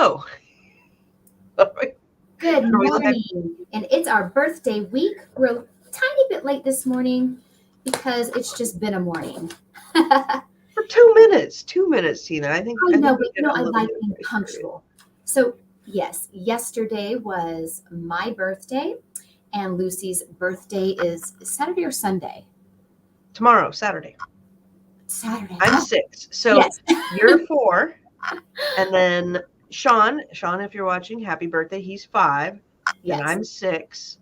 Hello. Good morning. And it's our birthday week. We're a tiny bit late this morning because it's just been a morning. For 2 minutes. 2 minutes, Tina. I think I know, we but get a I little like bit being of grace punctual. So, yes, yesterday was my birthday, and Lucy's birthday is Saturday or Sunday? Tomorrow, Saturday. Saturday. I'm 6. So Yes. you're 4. And then Sean, if you're watching, happy birthday. He's 5. Yes. And I'm 6.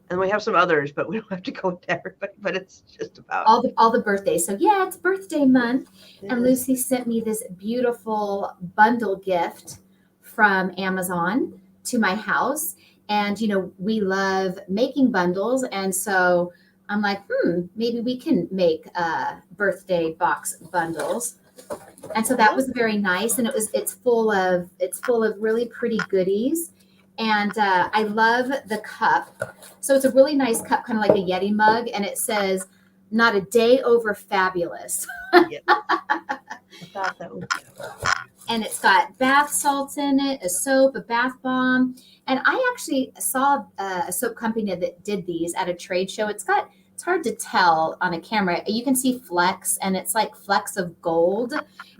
And we have some others, but we don't have to go into everybody. But it's just about all the birthdays. So yeah, it's birthday month. And Lucy sent me this beautiful bundle gift from Amazon to my house. And we love making bundles, and so I'm like, maybe we can make birthday box bundles. And so that was very nice, and it's full of really pretty goodies. And I love the cup. So it's a really nice cup, kind of like a Yeti mug, and it says, "Not a day over fabulous." Yes. I thought that was good. And it's got bath salts in it, a soap, a bath bomb. And I actually saw a soap company that did these at a trade show. It's hard to tell on a camera. You can see flecks, and it's like flecks of gold.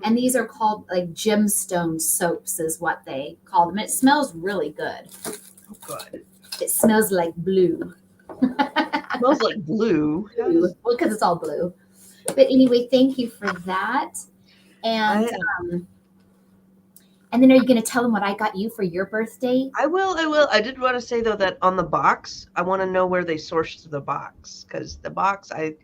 And these are called like gemstone soaps is what they call them. It smells really good. Oh, good. It smells like blue. It smells like blue. Well, because it's all blue. But anyway, thank you for that. And then are you going to tell them what I got you for your birthday? I will. I did want to say, though, that on the box, I want to know where they sourced the box, because the box, I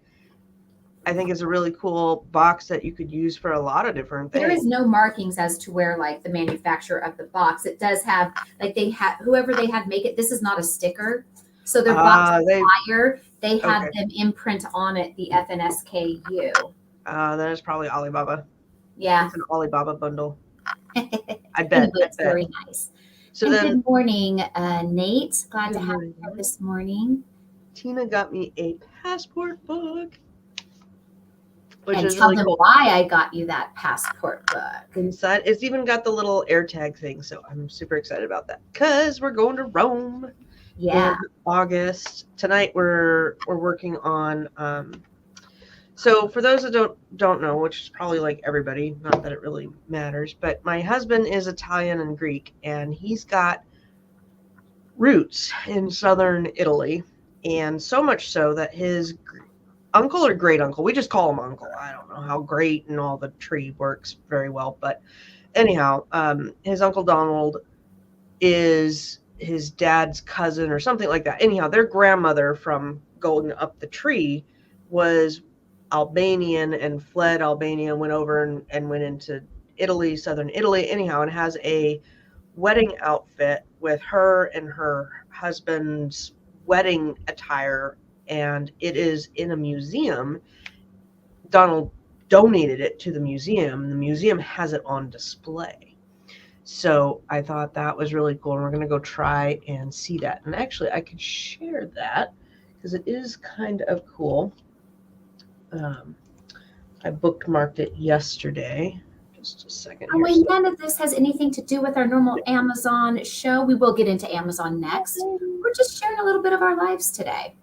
think is a really cool box that you could use for a lot of different things. There is no markings as to where, like, the manufacturer of the box. It does have, like, whoever they had make it, this is not a sticker. So their box supplier, they had them imprint on it the FNSKU. That is probably Alibaba. Yeah. It's an Alibaba bundle. I bet. Anyway, it's very nice. So then, good morning, Nate. Glad to have you here this morning. Tina got me a passport book. And tell them why I got you that passport book. Inside, it's even got the little AirTag thing, so I'm super excited about that because we're going to Rome. Yeah. In August. Tonight we're working on. So for those that don't know, which is probably like everybody, not that it really matters, but my husband is Italian and Greek, and he's got roots in southern Italy, and so much so that his uncle or great uncle, we just call him uncle. I don't know how great and all the tree works very well, but anyhow, his Uncle Donald is his dad's cousin or something like that. Anyhow, their grandmother from going up the tree was Albanian and fled Albania and went over and went into Italy, southern Italy, anyhow, and has a wedding outfit with her and her husband's wedding attire, and it is in a museum. Donald donated it to the museum. The museum has it on display. So I thought that was really cool, and we're going to go try and see that. And actually, I could share that because it is kind of cool. I bookmarked it yesterday. Just a second. Oh, wait, none of this has anything to do with our normal Amazon show. We will get into Amazon next. We're just sharing a little bit of our lives today.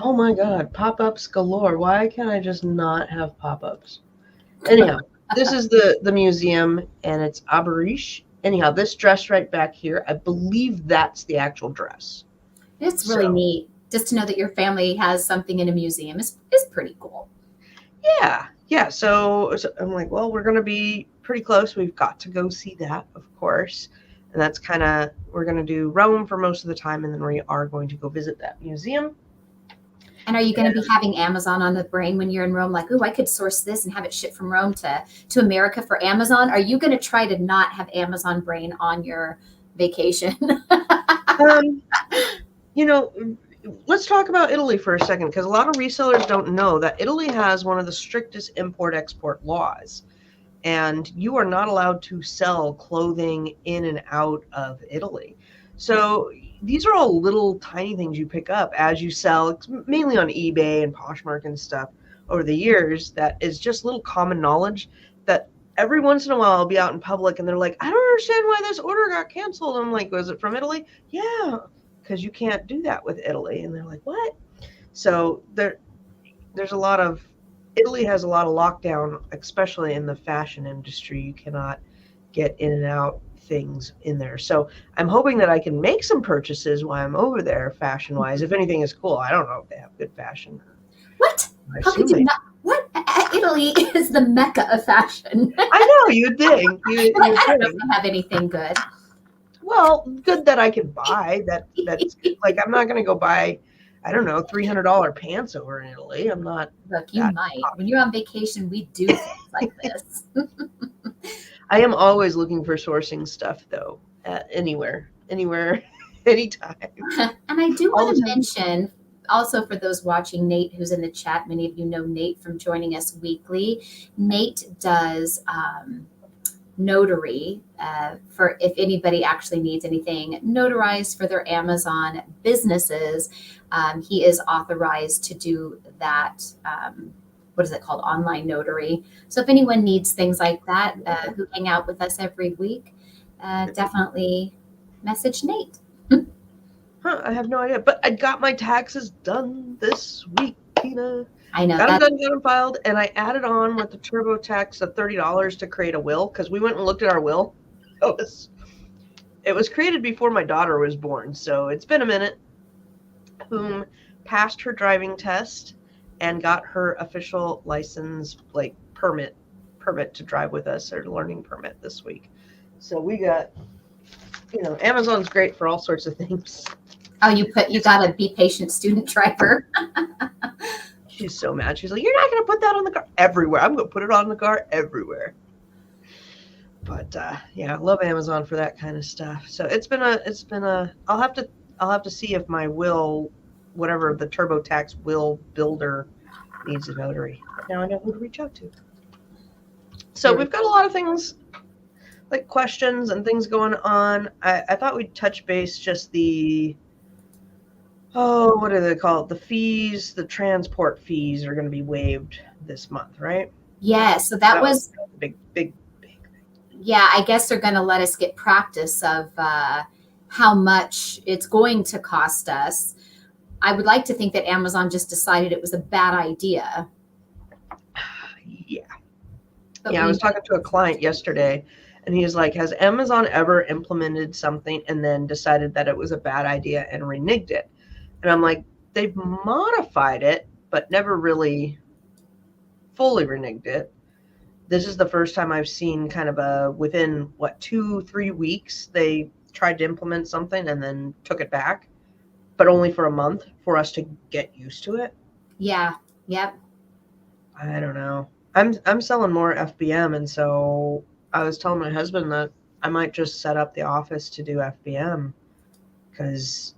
Oh my God, pop-ups galore. Why can't I just not have pop-ups? Anyhow, this is the museum, and it's Abarish. Anyhow, this dress right back here, I believe that's the actual dress. It's really neat. Just to know that your family has something in a museum is pretty cool. Yeah. So I'm like, well, we're going to be pretty close. We've got to go see that, of course. And that's we're going to do Rome for most of the time, and then we are going to go visit that museum. And are you going to be having Amazon on the brain when you're in Rome? Like, I could source this and have it shipped from Rome to America for Amazon. Are you going to try to not have Amazon brain on your vacation? Let's talk about Italy for a second, because a lot of resellers don't know that Italy has one of the strictest import-export laws, and you are not allowed to sell clothing in and out of Italy. So these are all little tiny things you pick up as you sell, mainly on eBay and Poshmark and stuff over the years, that is just little common knowledge that every once in a while I'll be out in public and they're like, I don't understand why this order got canceled. I'm like, was it from Italy? Yeah, because you can't do that with Italy. And they're like, what? So there's a lot of, Italy has a lot of lockdown, especially in the fashion industry. You cannot get in and out things in there. So I'm hoping that I can make some purchases while I'm over there fashion wise. If anything is cool. I don't know if they have good fashion. What? I How could assume you they. not? What? Italy is the mecca of fashion. I know, you'd think. I don't know if they have anything good. Well, good that I can buy. That's like, I'm not gonna go buy, I don't know, $300 pants over in Italy. I'm not. Look, you might. When you're on vacation, we do things like this. I am always looking for sourcing stuff though. Anywhere, anytime. And I do All want the to time. mention, also for those watching, Nate, who's in the chat, many of you know Nate from joining us weekly. Nate does notary for if anybody actually needs anything notarized for their Amazon businesses. He is authorized to do that. What is it called? Online notary. So if anyone needs things like that, who hang out with us every week, definitely message Nate. Huh, I have no idea. But I got my taxes done this week, Tina. I know Got that. them filed, and I added on with the TurboTax of $30 to create a will because we went and looked at our will. It was created before my daughter was born, so it's been a minute. Whom passed her driving test and got her official license, like permit to drive with us, or learning permit this week. So we got, Amazon's great for all sorts of things. Oh, you got a be patient student driver. She's so mad. She's like, you're not going to put that on the car everywhere. I'm going to put it on the car everywhere. But yeah, I love Amazon for that kind of stuff. So it's been a. I'll have to see if my will, whatever the TurboTax will builder needs a notary. Now I know who to reach out to. So we've got a lot of things, like questions and things going on. I thought we'd touch base just the. Oh, what do they call it? The fees, the transport fees are going to be waived this month, right? Yeah, so that was big. Yeah, I guess they're going to let us get practice of how much it's going to cost us. I would like to think that Amazon just decided it was a bad idea. Yeah. But I was talking to a client yesterday, and he's like, has Amazon ever implemented something and then decided that it was a bad idea and reneged it? And I'm like, they've modified it, but never really fully reneged it. This is the first time I've seen kind of within 2-3 weeks, they tried to implement something and then took it back, but only for a month for us to get used to it. Yeah. Yep. I don't know. I'm selling more FBM, and so I was telling my husband that I might just set up the office to do FBM because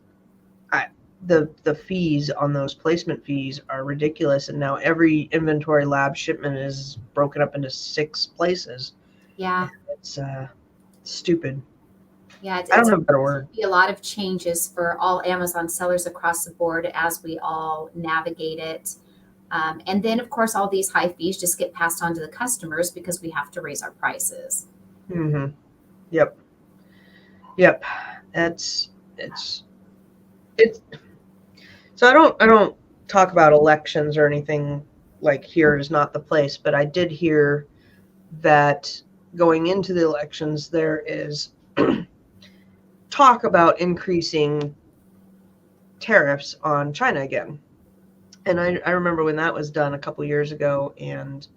the fees on those placement fees are ridiculous, and now every inventory lab shipment is broken up into 6 places. Yeah. It's stupid. Yeah, I don't have a better word. Be a lot of changes for all Amazon sellers across the board as we all navigate it. And then, of course, all these high fees just get passed on to the customers because we have to raise our prices. Mm-hmm. Yep. It's. So I don't talk about elections or anything, like here is not the place, but I did hear that going into the elections, there is talk about increasing tariffs on China again. And I remember when that was done a couple years ago, and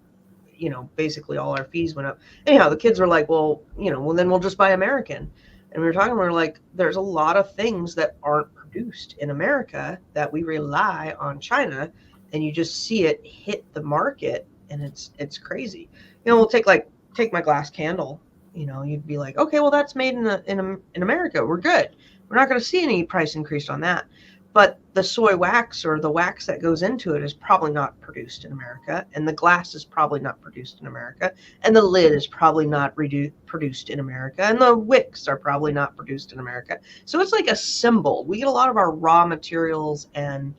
basically all our fees went up. Anyhow, the kids were like, well, then we'll just buy American. And we were like, there's a lot of things that aren't produced in America that we rely on China, and you just see it hit the market, and it's crazy. We'll take my glass candle. You'd be like, okay, well, that's made in America. We're good. We're not going to see any price increase on that. But the soy wax, or the wax that goes into it, is probably not produced in America, and the glass is probably not produced in America, and the lid is probably not produced in America, and the wicks are probably not produced in America. So it's like a symbol. We get a lot of our raw materials and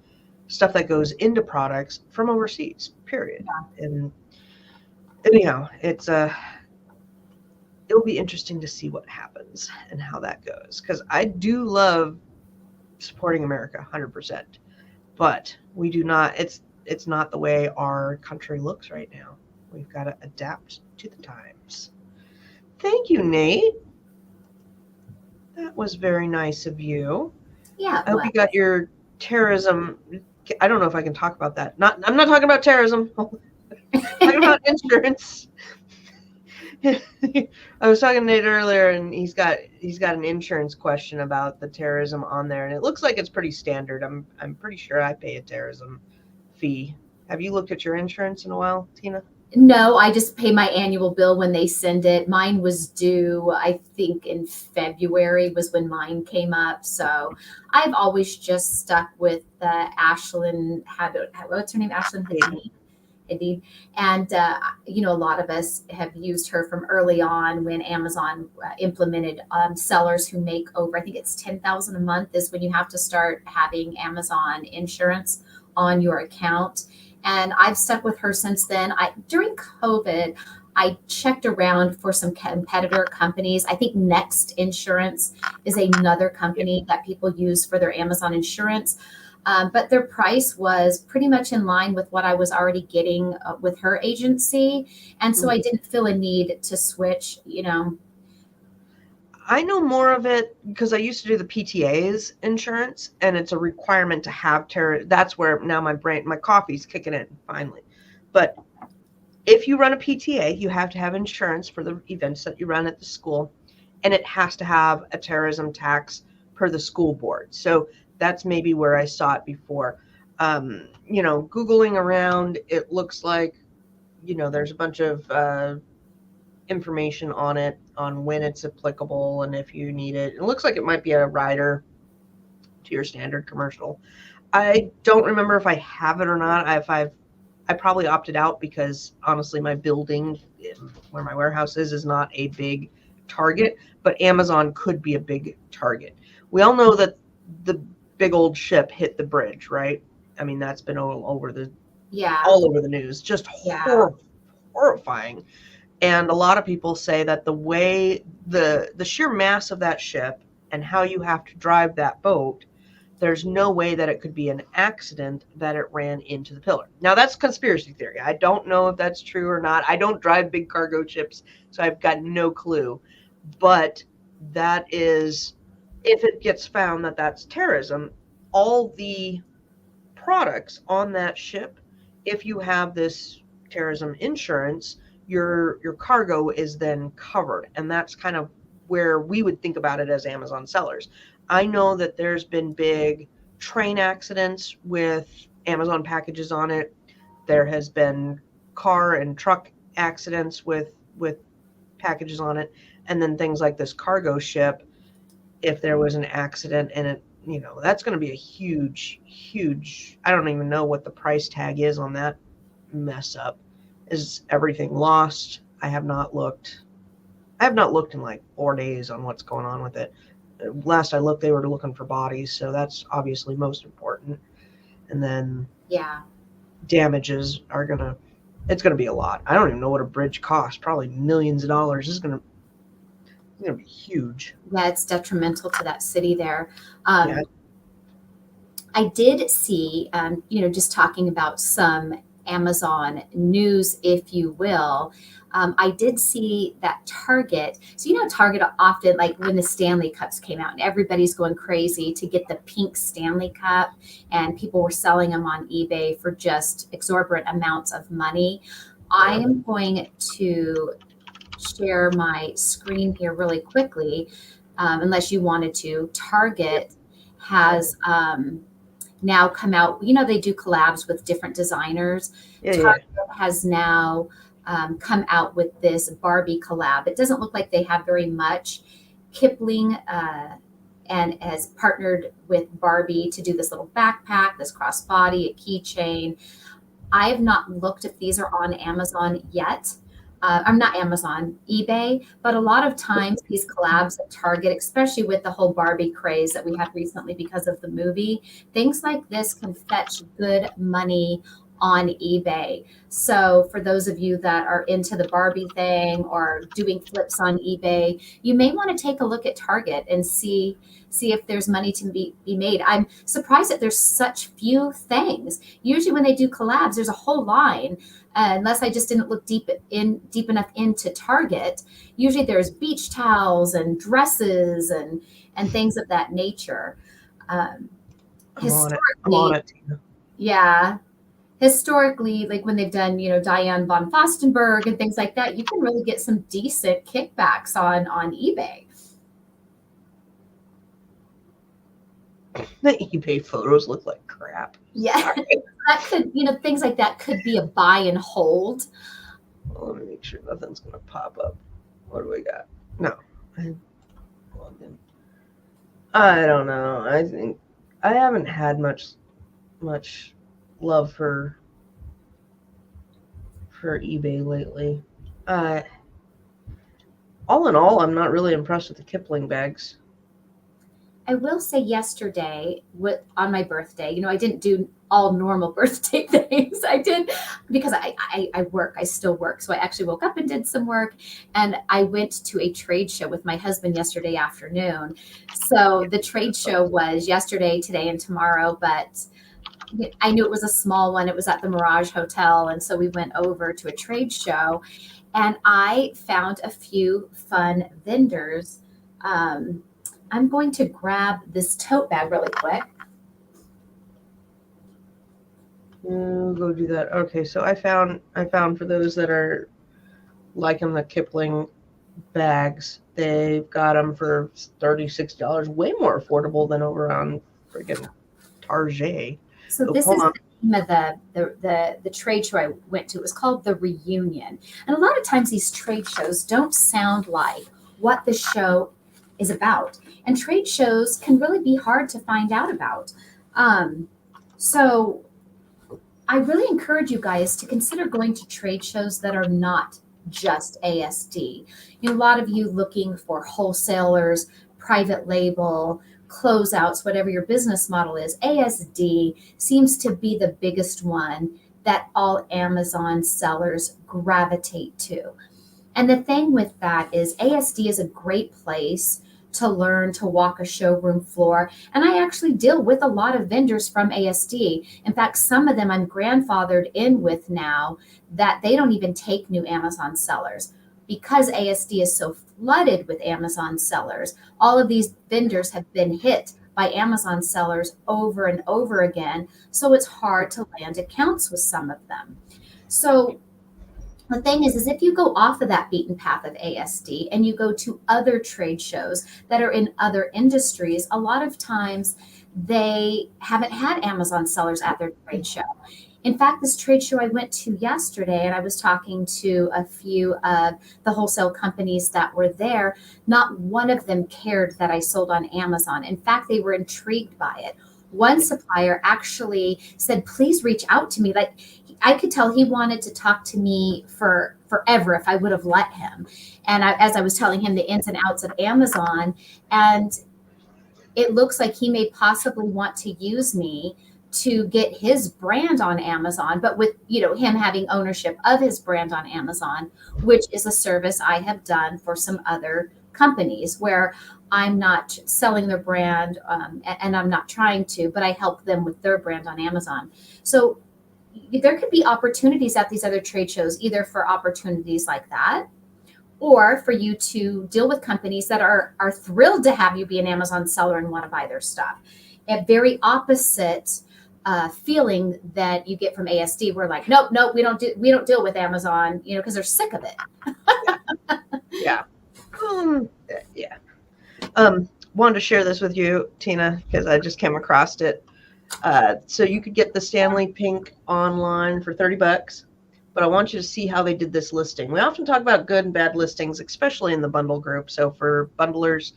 stuff that goes into products from overseas, period. Yeah. And anyhow, it's it'll be interesting to see what happens and how that goes. Because I do love supporting America 100%, but we do not. It's not the way our country looks right now. We've got to adapt to the times. Thank you, Nate. That was very nice of you. Yeah, I hope you got your terrorism. I don't know if I can talk about that. I'm not talking about terrorism. I'm talking about insurance. I was talking to Nate earlier, and he's got an insurance question about the terrorism on there, and it looks like it's pretty standard. I'm pretty sure I pay a terrorism fee. Have you looked at your insurance in a while, Tina? No, I just pay my annual bill when they send it. Mine was due, I think, in February was when mine came up. So I've always just stuck with the Ashland habit. What's her name? Ashland Hadid. Indeed. And, a lot of us have used her from early on when Amazon implemented sellers who make over, I think it's 10,000 a month is when you have to start having Amazon insurance on your account. And I've stuck with her since then. During COVID, I checked around for some competitor companies. I think Next Insurance is another company that people use for their Amazon insurance. But their price was pretty much in line with what I was already getting with her agency. And so I didn't feel a need to switch, I know more of it because I used to do the PTA's insurance, and it's a requirement to have terror. That's where now my coffee's kicking in finally. But if you run a PTA, you have to have insurance for the events that you run at the school, and it has to have a terrorism tax per the school board. So that's maybe where I saw it before. Googling around, it looks like, there's a bunch of information on it, on when it's applicable and if you need it. It looks like it might be a rider to your standard commercial. I don't remember if I have it or not. I probably opted out because honestly, my building where my warehouse is not a big target, but Amazon could be a big target. We all know that the big old ship hit the bridge, right? I mean, that's been all over the news. Just horrifying. And a lot of people say that the way the sheer mass of that ship and how you have to drive that boat, there's no way that it could be an accident that it ran into the pillar. Now, that's conspiracy theory. I don't know if that's true or not. I don't drive big cargo ships, so I've got no clue. But that is, if it gets found that that's terrorism, all the products on that ship, if you have this terrorism insurance, your cargo is then covered. And that's kind of where we would think about it as Amazon sellers. I know that there's been big train accidents with Amazon packages on it. There has been car and truck accidents with packages on it. And then things like this cargo ship, if there was an accident and it, that's going to be a huge, I don't even know what the price tag is on that mess up. Is everything lost? I have not looked in like 4 days on what's going on with it. Last I looked, they were looking for bodies, so that's obviously most important. And then damages are it's gonna be a lot. I don't even know what a bridge costs. Probably millions of dollars. It's gonna be huge. Yeah, it's detrimental to that city there. I did see, just talking about some Amazon news, if you will. I did see that Target. So, Target often, like when the Stanley Cups came out and everybody's going crazy to get the pink Stanley Cup, and people were selling them on eBay for just exorbitant amounts of money. I am going to share my screen here really quickly, unless you wanted to. Target has now come out. They do collabs with different designers. Target has now come out with this Barbie collab. It doesn't look like they have very much. Kipling and has partnered with Barbie to do this little backpack, this crossbody, a keychain. I have not looked if these are on Amazon yet. I'm not Amazon, eBay, but a lot of times these collabs at Target, especially with the whole Barbie craze that we had recently because of the movie, things like this can fetch good money on eBay. So for those of you that are into the Barbie thing or doing flips on eBay, you may want to take a look at Target and see if there's money to be made. I'm surprised that there's such few things. Usually when they do collabs, there's a whole line. Unless I just didn't look deep enough into Target. Usually there's beach towels and dresses and things of that nature. Um, I'm on it, Tina. yeah, historically, like when they've done, Diane von Fostenberg and things like that, you can really get some decent kickbacks on eBay. The eBay photos look like crap. Yeah, that could, things like that could be a buy and hold. Well, let me make sure nothing's gonna pop up. What do we got? No. I don't know. I think I haven't had much love for eBay lately. All in all, I'm not really impressed with the Kipling bags. I will say yesterday on my birthday, I didn't do all normal birthday things. I did because I work, I still work. So I actually woke up and did some work, and I went to a trade show with my husband yesterday afternoon. So the trade show was yesterday, today, and tomorrow, but I knew it was a small one. It was at the Mirage Hotel. And so we went over to a trade show, and I found a few fun vendors. I'm going to grab this tote bag really quick. Go do that. Okay, so I found for those that are liking the Kipling bags, they've got them for $36, way more affordable than over on friggin' Target. So this is the name of the trade show I went to. It was called The Reunion. And a lot of times these trade shows don't sound like what the show is about. And trade shows can really be hard to find out about. So I really encourage you guys to consider going to trade shows that are not just ASD. A lot of you looking for wholesalers, private label, closeouts, whatever your business model is. ASD seems to be the biggest one that all Amazon sellers gravitate to. And the thing with that is ASD is a great place to learn to walk a showroom floor. And I actually deal with a lot of vendors from ASD. In fact, some of them I'm grandfathered in with now that they don't even take new Amazon sellers. Because ASD is so flooded with Amazon sellers, all of these vendors have been hit by Amazon sellers over and over again. So it's hard to land accounts with some of them. So the thing is if you go off of that beaten path of ASD and you go to other trade shows that are in other industries, a lot of times they haven't had Amazon sellers at their trade show. In fact, this trade show I went to yesterday, and I was talking to a few of the wholesale companies that were there, not one of them cared that I sold on Amazon. In fact, they were intrigued by it. One supplier actually said, please reach out to me. Like, I could tell he wanted to talk to me for forever if I would have let him. And as I was telling him the ins and outs of Amazon, and it looks like he may possibly want to use me to get his brand on Amazon, but with him having ownership of his brand on Amazon, which is a service I have done for some other companies where I'm not selling their brand and I'm not trying to, but I help them with their brand on Amazon. So there could be opportunities at these other trade shows, either for opportunities like that, or for you to deal with companies that are thrilled to have you be an Amazon seller and want to buy their stuff. A very opposite feeling that you get from ASD. We're like, nope, we don't deal with Amazon, because they're sick of it. Yeah. Yeah. Wanted to share this with you, Tina, because I just came across it. So you could get the Stanley Pink online for $30, but I want you to see how they did this listing. We often talk about good and bad listings, especially in the bundle group. So for bundlers,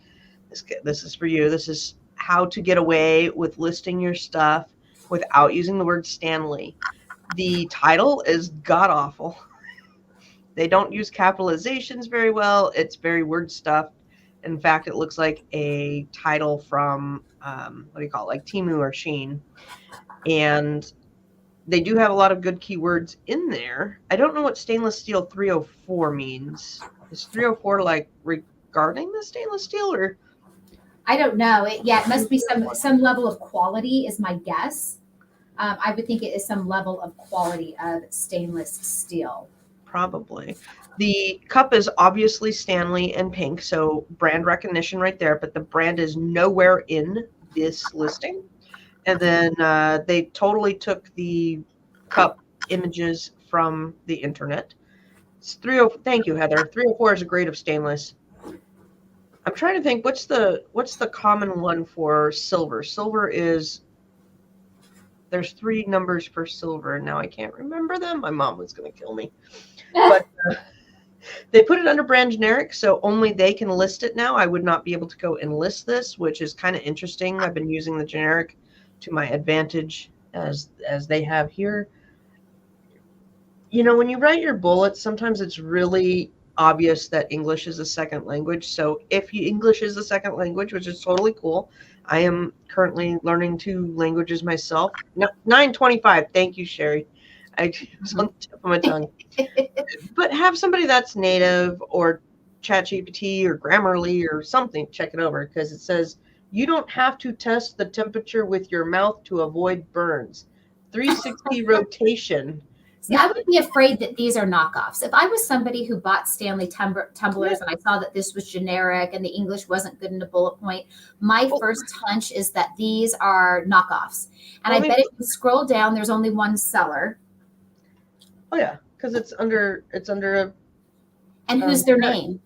this is for you. This is how to get away with listing your stuff without using the word Stanley. The title is god awful. They don't use capitalizations very well. It's very word stuffed. In fact, it looks like a title from, like Temu or Shein. And they do have a lot of good keywords in there. I don't know what stainless steel 304 means. Is 304 like regarding the stainless steel, or I don't know. It must be some level of quality is my guess. I would think it is some level of quality of stainless steel. probably? The cup is obviously Stanley and pink, so brand recognition right there, but the brand is nowhere in this listing. And then they totally took the cup images from the internet. It's 30. Thank you, Heather. 304 is a grade of stainless. I'm trying to think what's the common one for silver. Silver is, there's 3 numbers for silver, and now I can't remember them. My mom was going to kill me. But they put it under brand generic, so only they can list it now. I would not be able to go and list this, which is kind of interesting. I've been using the generic to my advantage as they have here. You know, when you write your bullets, sometimes it's really obvious that English is a second language. So if English is a second language, which is totally cool, I am currently learning 2 languages myself. 9:25. Thank you, Sherry. I was on the tip of my tongue. But have somebody that's native or ChatGPT or Grammarly or something check it over, because it says you don't have to test the temperature with your mouth to avoid burns. 360 rotation. See, I would be afraid that these are knockoffs. If I was somebody who bought Stanley tumblers and I saw that this was generic and the English wasn't good in a bullet point, my first hunch is that these are knockoffs. And I bet if you scroll down, there's only one seller. Oh yeah, because it's under a. And who's their name?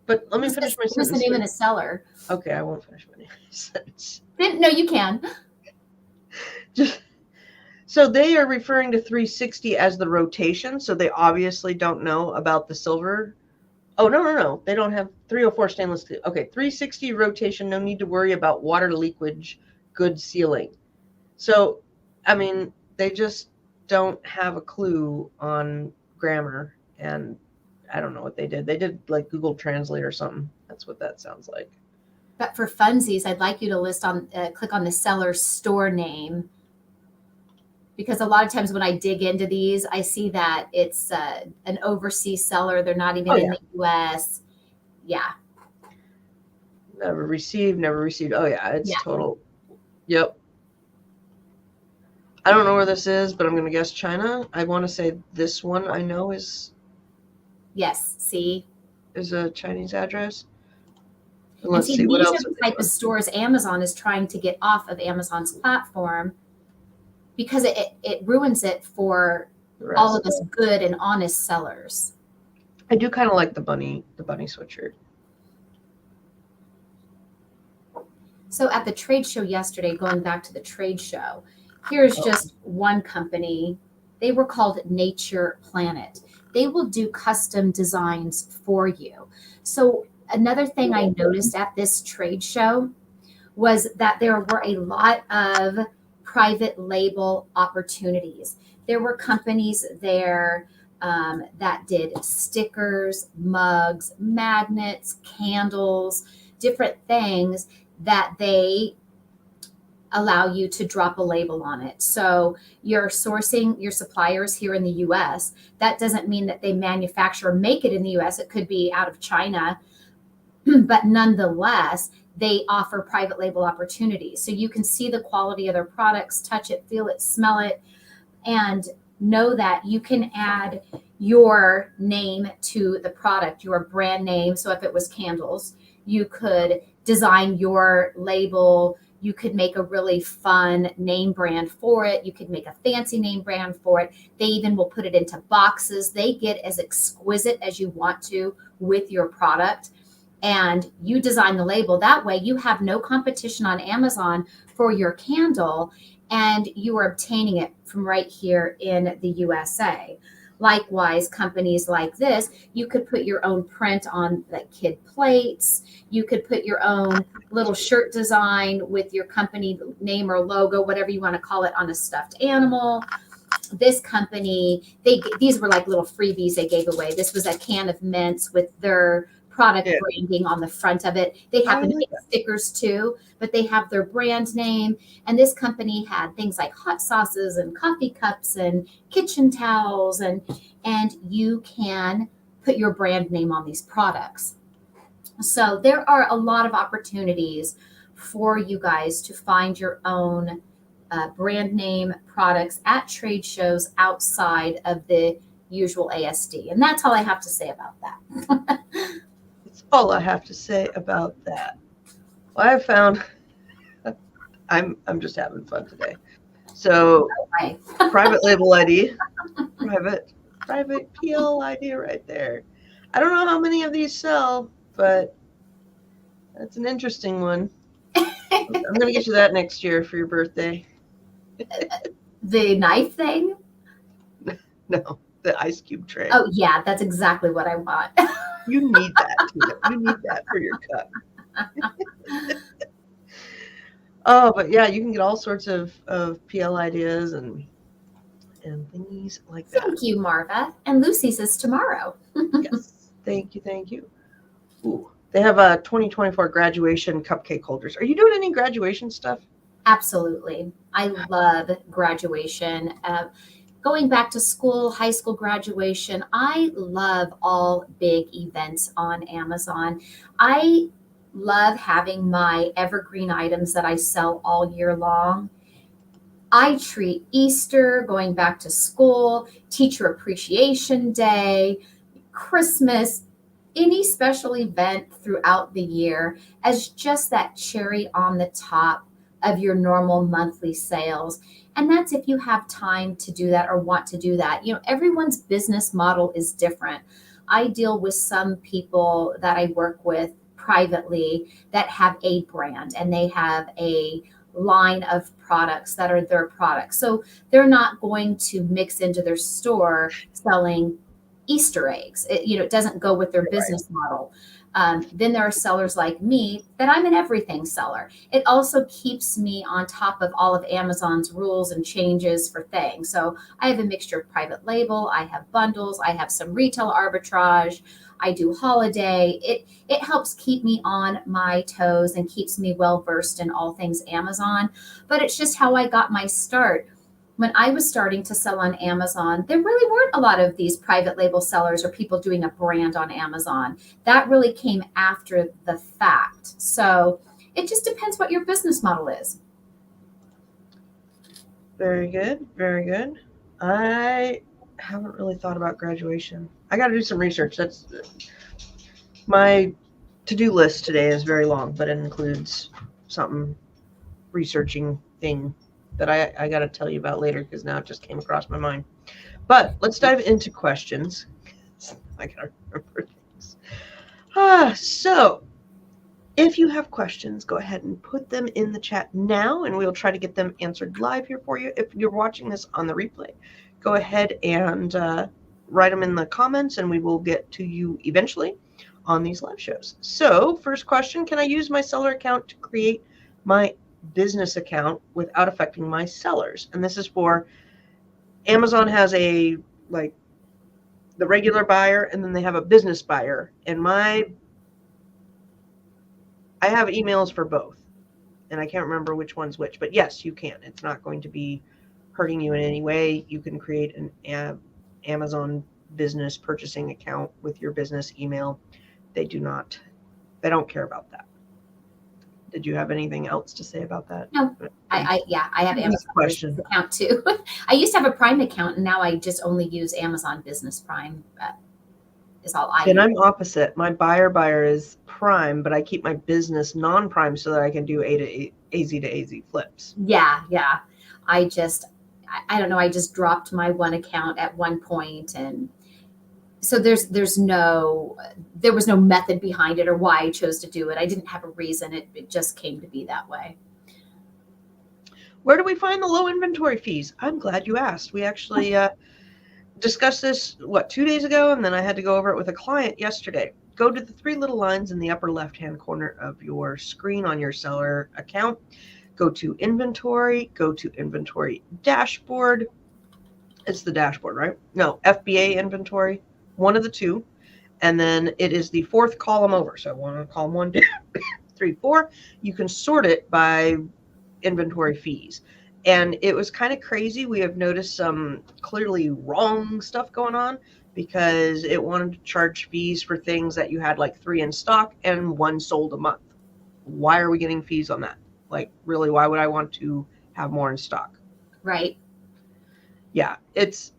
But let me finish my sentence. Who's the name of the seller? Okay, I won't finish my sentence. No, you can. So they are referring to 360 as the rotation, so they obviously don't know about the silver. Oh, no. They don't have 304 stainless steel. Okay, 360 rotation, no need to worry about water leakage, good sealing. So, I mean, they just don't have a clue on grammar, and I don't know what they did. They did like Google Translate or something. That's what that sounds like. But for funsies, I'd like you to click on the seller's store name, because a lot of times when I dig into these, I see that it's an overseas seller. They're not even in the US. Yeah. Never received. Oh yeah, it's total. Yep. I don't know where this is, but I'm going to guess China. I want to say this one I know is. Yes. See. Is a Chinese address. Let's see what else. These are the type of stores Amazon is trying to get off of Amazon's platform, because it ruins it for all of us good and honest sellers. I do kind of like the bunny sweatshirt. So at the trade show yesterday, going back to the trade show, here's just one company. They were called Nature Planet. They will do custom designs for you. So another thing I noticed at this trade show was that there were a lot of private label opportunities. There were companies there that did stickers, mugs, magnets, candles, different things that they allow you to drop a label on it. So you're sourcing your suppliers here in the US. That doesn't mean that they manufacture or make it in the US. It could be out of China, but nonetheless, they offer private label opportunities. So you can see the quality of their products, touch it, feel it, smell it, and know that you can add your name to the product, your brand name. So if it was candles, you could design your label. You could make a really fun name brand for it. You could make a fancy name brand for it. They even will put it into boxes. They get as exquisite as you want to with your product. And you design the label. That way you have no competition on Amazon for your candle, and you are obtaining it from right here in the USA. Likewise, companies like this, you could put your own print on the kid plates. You could put your own little shirt design with your company name or logo, whatever you want to call it, on a stuffed animal. This company, these were like little freebies they gave away. This was a can of mints with their product Yeah. branding on the front of it. They happen to like make stickers too, but they have their brand name. And this company had things like hot sauces and coffee cups and kitchen towels, and you can put your brand name on these products. So there are a lot of opportunities for you guys to find your own brand name products at trade shows outside of the usual ASD. And that's all I have to say about that. That's all I have to say about that. Well, I found I'm just having fun today. So Right. private label ID, private PL ID right there. I don't know how many of these sell, but that's an interesting one. I'm gonna get you that next year for your birthday. The knife thing? No, the ice cube tray. Oh, yeah, that's exactly what I want. You need that, Tina. You need that for your cup. Oh, but yeah, you can get all sorts of PL ideas and thingies like that. Thank you, Marva. And Lucy's is tomorrow. Yes. Thank you. Thank you. Ooh, they have a 2024 graduation cupcake holders. Are you doing any graduation stuff? Absolutely. I love graduation. Going back to school, high school graduation, I love all big events on Amazon. I love having my evergreen items that I sell all year long. I treat Easter, going back to school, Teacher Appreciation Day, Christmas, any special event throughout the year as just that cherry on the top of your normal monthly sales. And that's if you have time to do that or want to do that. You know, everyone's business model is different. I deal with some people that I work with privately that have a brand and they have a line of products that are their products. So they're not going to mix into their store selling Easter eggs. It doesn't go with their business model. Then there are sellers like me that I'm an everything seller. It also keeps me on top of all of Amazon's rules and changes for things. So I have a mixture of private label, I have bundles, I have some retail arbitrage, I do holiday. It helps keep me on my toes and keeps me well versed in all things Amazon. But it's just how I got my start. When I was starting to sell on Amazon, there really weren't a lot of these private label sellers or people doing a brand on Amazon. That really came after the fact. So it just depends what your business model is. Very good. Very good. I haven't really thought about graduation. I got to do some research. That's my to-do list today is very long, but it includes something researching thing that I got to tell you about later because now it just came across my mind. But let's dive into questions. I got to remember things. So if you have questions, go ahead and put them in the chat now, and we'll try to get them answered live here for you. If you're watching this on the replay, go ahead and write them in the comments, and we will get to you eventually on these live shows. So first question, can I use my seller account to create my business account without affecting my sellers? And this is for Amazon has a like the regular buyer, and then they have a business buyer. And I have emails for both, and I can't remember which one's which, but yes, you can. It's not going to be hurting you in any way. You can create an Amazon business purchasing account with your business email. They don't care about that. Did you have anything else to say about that? No, I have Amazon question account too. I used to have a Prime account, and now I just only use Amazon Business Prime. Is all I. And I'm opposite. My buyer is Prime, but I keep my business non-Prime so that I can do AZ to AZ flips. Yeah. I don't know. I just dropped my one account at one point, and so there was no method behind it or why I chose to do it. I didn't have a reason. It just came to be that way. Where do we find the low inventory fees? I'm glad you asked. We actually discussed this, 2 days ago, and then I had to go over it with a client yesterday. Go to the three little lines in the upper left-hand corner of your screen on your seller account. Go to inventory, go to inventory dashboard. It's the dashboard, right? No, FBA inventory, one of the two. and then it is the fourth column over. So one on column 1, 2, 3, 4. You can sort it by inventory fees. And it was kind of crazy. We have noticed some clearly wrong stuff going on because it wanted to charge fees for things that you had like 3 in stock and 1 sold a month. Why are we getting fees on that? Like, really, why would I want to have more in stock? Right. Yeah, it's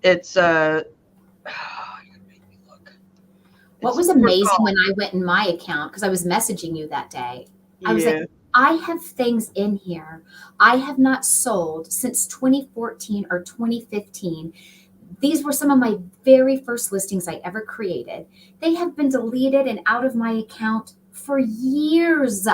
What was amazing when I went in my account, because I was messaging you that day, I was like, I have things in here I have not sold since 2014 or 2015. These were some of my very first listings I ever created. They have been deleted and out of my account for years,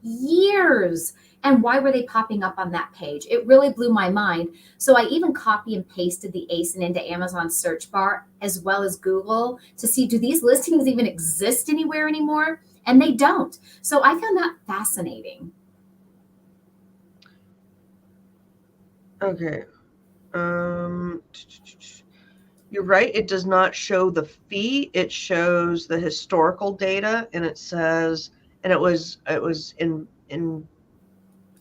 years. And why were they popping up on that page? It really blew my mind. So I even copy and pasted the ASIN into Amazon search bar as well as Google to see, do these listings even exist anywhere anymore? And they don't. So I found that fascinating. Okay. You're right. It does not show the fee. It shows the historical data, and it says, and it was in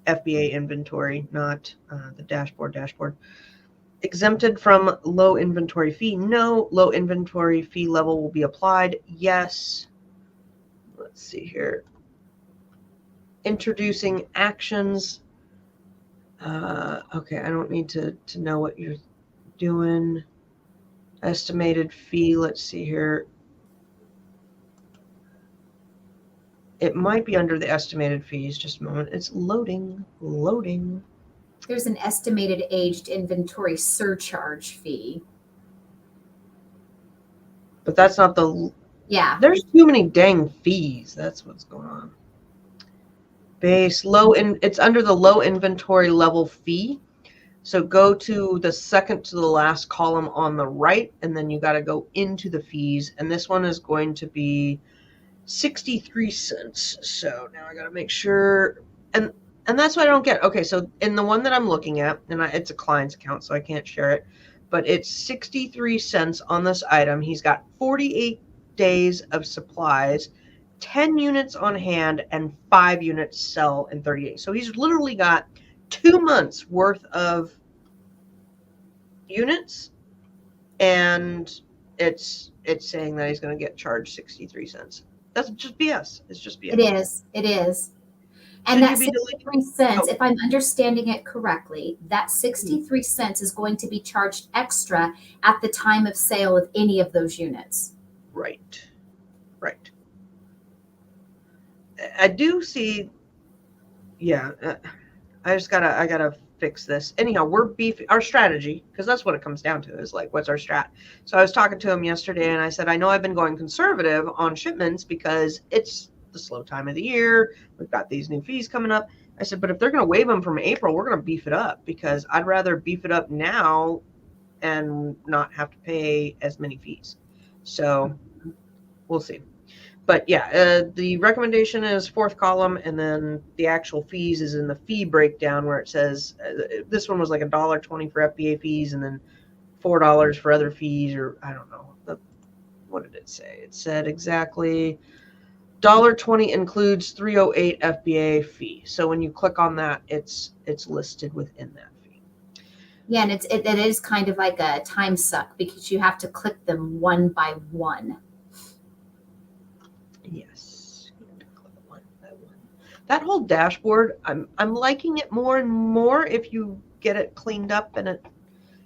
FBA inventory, not the dashboard. Exempted from low inventory fee. No, low inventory fee level will be applied. Yes. Let's see here. Introducing actions. Okay, I don't need to know what you're doing. Estimated fee. Let's see here. It might be under the estimated fees. Just a moment. It's loading. There's an estimated aged inventory surcharge fee. But that's not the... Yeah. There's too many dang fees. That's what's going on. Base, it's under the low inventory level fee. So go to the second to the last column on the right, and then you got to go into the fees. And this one is going to be 63 cents. So now I got to make sure. And that's what I don't get. Okay, so in the one that I'm looking at, and it's a client's account, so I can't share it, but it's 63 cents on this item. He's got 48 days of supplies, 10 units on hand, and 5 units sell in 38. So he's literally got 2 months worth of units, and it's saying that he's going to get charged 63 cents. That's just BS. It's just BS. It is. And that 63 cents, if I'm understanding it correctly, that 63 cents is going to be charged extra at the time of sale of any of those units. Right. I do see. Yeah, I gotta fix this. Anyhow, we're beefing our strategy, because that's what it comes down to, is like, what's our strat? So I was talking to him yesterday, and I said, I know I've been going conservative on shipments because it's the slow time of the year. We've got these new fees coming up. I said, but if they're going to waive them from April, we're going to beef it up, because I'd rather beef it up now and not have to pay as many fees. So we'll see. But yeah, the recommendation is fourth column, and then the actual fees is in the fee breakdown, where it says this one was like $1.20 for FBA fees, and then $4 for other fees, or I don't know. What did it say? It said exactly $1.20 includes 308 FBA fee. So when you click on that, it's listed within that fee. Yeah, and it is kind of like a time suck, because you have to click them one by one. Yes, one by one. That whole dashboard, I'm liking it more and more if you get it cleaned up, and it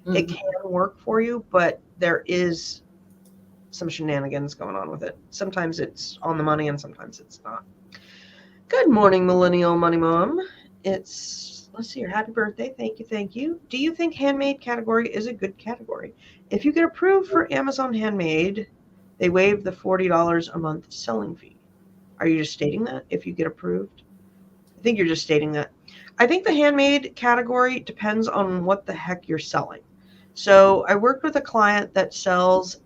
can work for you, but there is some shenanigans going on with it. Sometimes it's on the money and sometimes it's not. Good morning, Millennial Money Mom. Let's see here. Happy birthday. Thank you. Do you think handmade category is a good category? If you get approved for Amazon Handmade, they waive the $40 a month selling fee. Are you just stating that if you get approved? I think you're just stating that. I think the handmade category depends on what the heck you're selling. So I worked with a client that sells,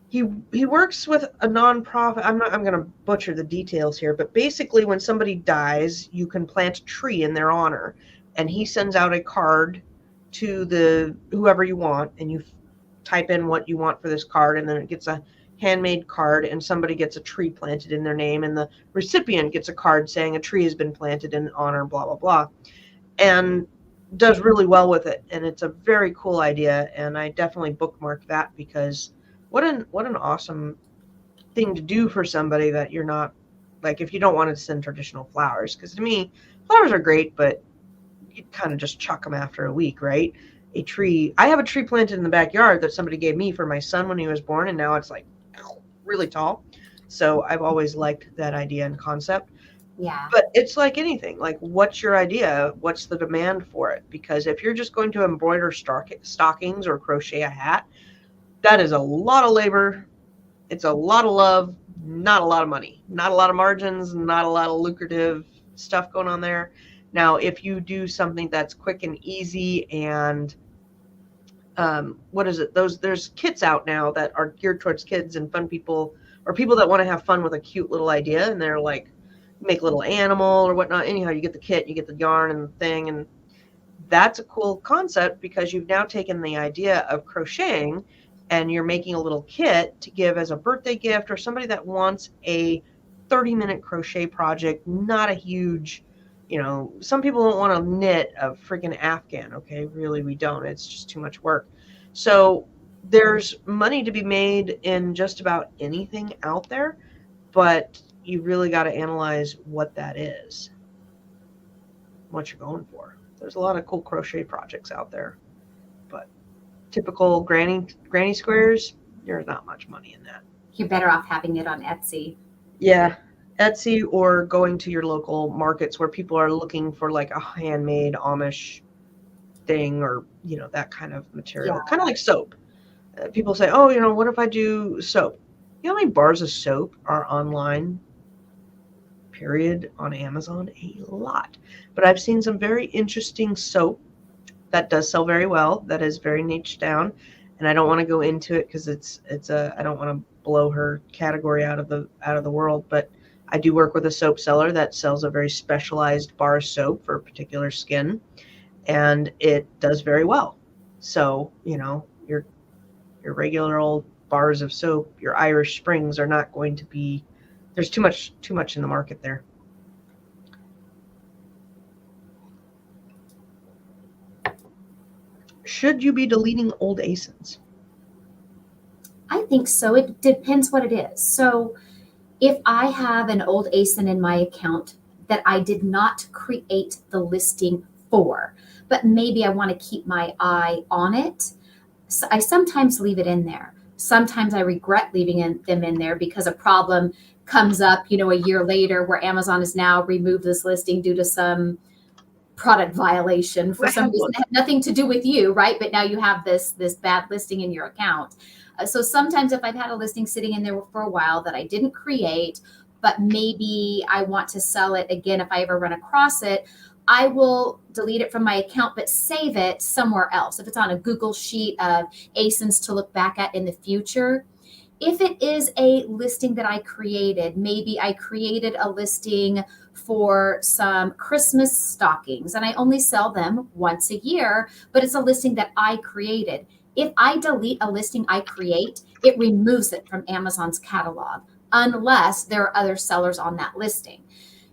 he works with a nonprofit. I'm going to butcher the details here, but basically when somebody dies, you can plant a tree in their honor, and he sends out a card to whoever you want, and you type in what you want for this card, and then it gets a handmade card and somebody gets a tree planted in their name and the recipient gets a card saying a tree has been planted in honor, blah, blah, blah, and does really well with it. And it's a very cool idea. And I definitely bookmark that because what an awesome thing to do for somebody that you're not, like, if you don't want to send traditional flowers, because to me, flowers are great, but you kind of just chuck them after a week, right? A tree, I have a tree planted in the backyard that somebody gave me for my son when he was born, and now it's like really tall. So I've always liked that idea and concept. Yeah. But it's like anything, like, what's your idea? What's the demand for it? Because if you're just going to embroider stockings or crochet a hat, that is a lot of labor. It's a lot of love, not a lot of money, not a lot of margins, not a lot of lucrative stuff going on there. Now, if you do something that's quick and easy and what is it? There's kits out now that are geared towards kids and fun people or people that want to have fun with a cute little idea, and they're like, make a little animal or whatnot. Anyhow, you get the kit, you get the yarn and the thing, and that's a cool concept because you've now taken the idea of crocheting and you're making a little kit to give as a birthday gift or somebody that wants a 30-minute crochet project, not a huge, some people don't want to knit a freaking Afghan. Okay, really, we don't. It's just too much work. So there's money to be made in just about anything out there, but you really got to analyze what that is, what you're going for. There's a lot of cool crochet projects out there, but typical granny squares, there's not much money in that. You're better off having it on Etsy. Yeah, Etsy, or going to your local markets where people are looking for like a handmade Amish thing or, that kind of material. Yeah. Kind of like soap. People say, oh, what if I do soap? You know how many bars of soap are online, period, on Amazon? A lot. But I've seen some very interesting soap that does sell very well, that is very niche down, and I don't want to go into it because I don't want to blow her category out of the world, but I do work with a soap seller that sells a very specialized bar of soap for particular skin, and it does very well. So, your regular old bars of soap, your Irish Springs, are not going to be, there's too much in the market there. Should you be deleting old ASINs? I think so. It depends what it is. So if I have an old ASIN in my account that I did not create the listing for, but maybe I want to keep my eye on it, so I sometimes leave it in there. Sometimes I regret leaving them in there because a problem comes up, a year later where Amazon has now removed this listing due to some product violation for some reason that had nothing to do with you, right? But now you have this bad listing in your account. So sometimes if I've had a listing sitting in there for a while that I didn't create, but maybe I want to sell it again if I ever run across it, I will delete it from my account, but save it somewhere else. If it's on a Google sheet of ASINs to look back at in the future. If it is a listing that I created, maybe I created a listing for some Christmas stockings and I only sell them once a year, but it's a listing that I created. If I delete a listing I create, it removes it from Amazon's catalog unless there are other sellers on that listing.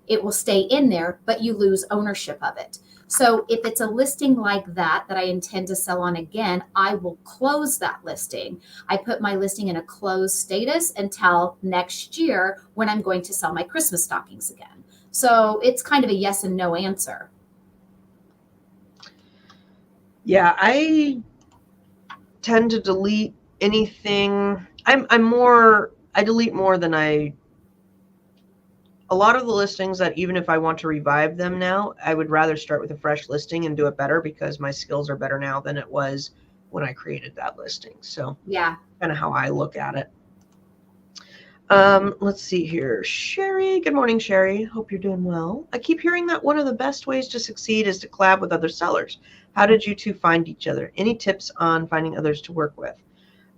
It will stay in there, but you lose ownership of it. So if it's a listing like that I intend to sell on again, I will close that listing. I put my listing in a closed status until next year when I'm going to sell my Christmas stockings again. So it's kind of a yes and no answer. Yeah, I tend to delete anything. I delete more than a lot of the listings that even if I want to revive them now, I would rather start with a fresh listing and do it better because my skills are better now than it was when I created that listing. So yeah, kind of how I look at it. Let's see here. Sherry, good morning, Sherry. Hope you're doing well. I keep hearing that one of the best ways to succeed is to collab with other sellers. How did you two find each other? Any tips on finding others to work with?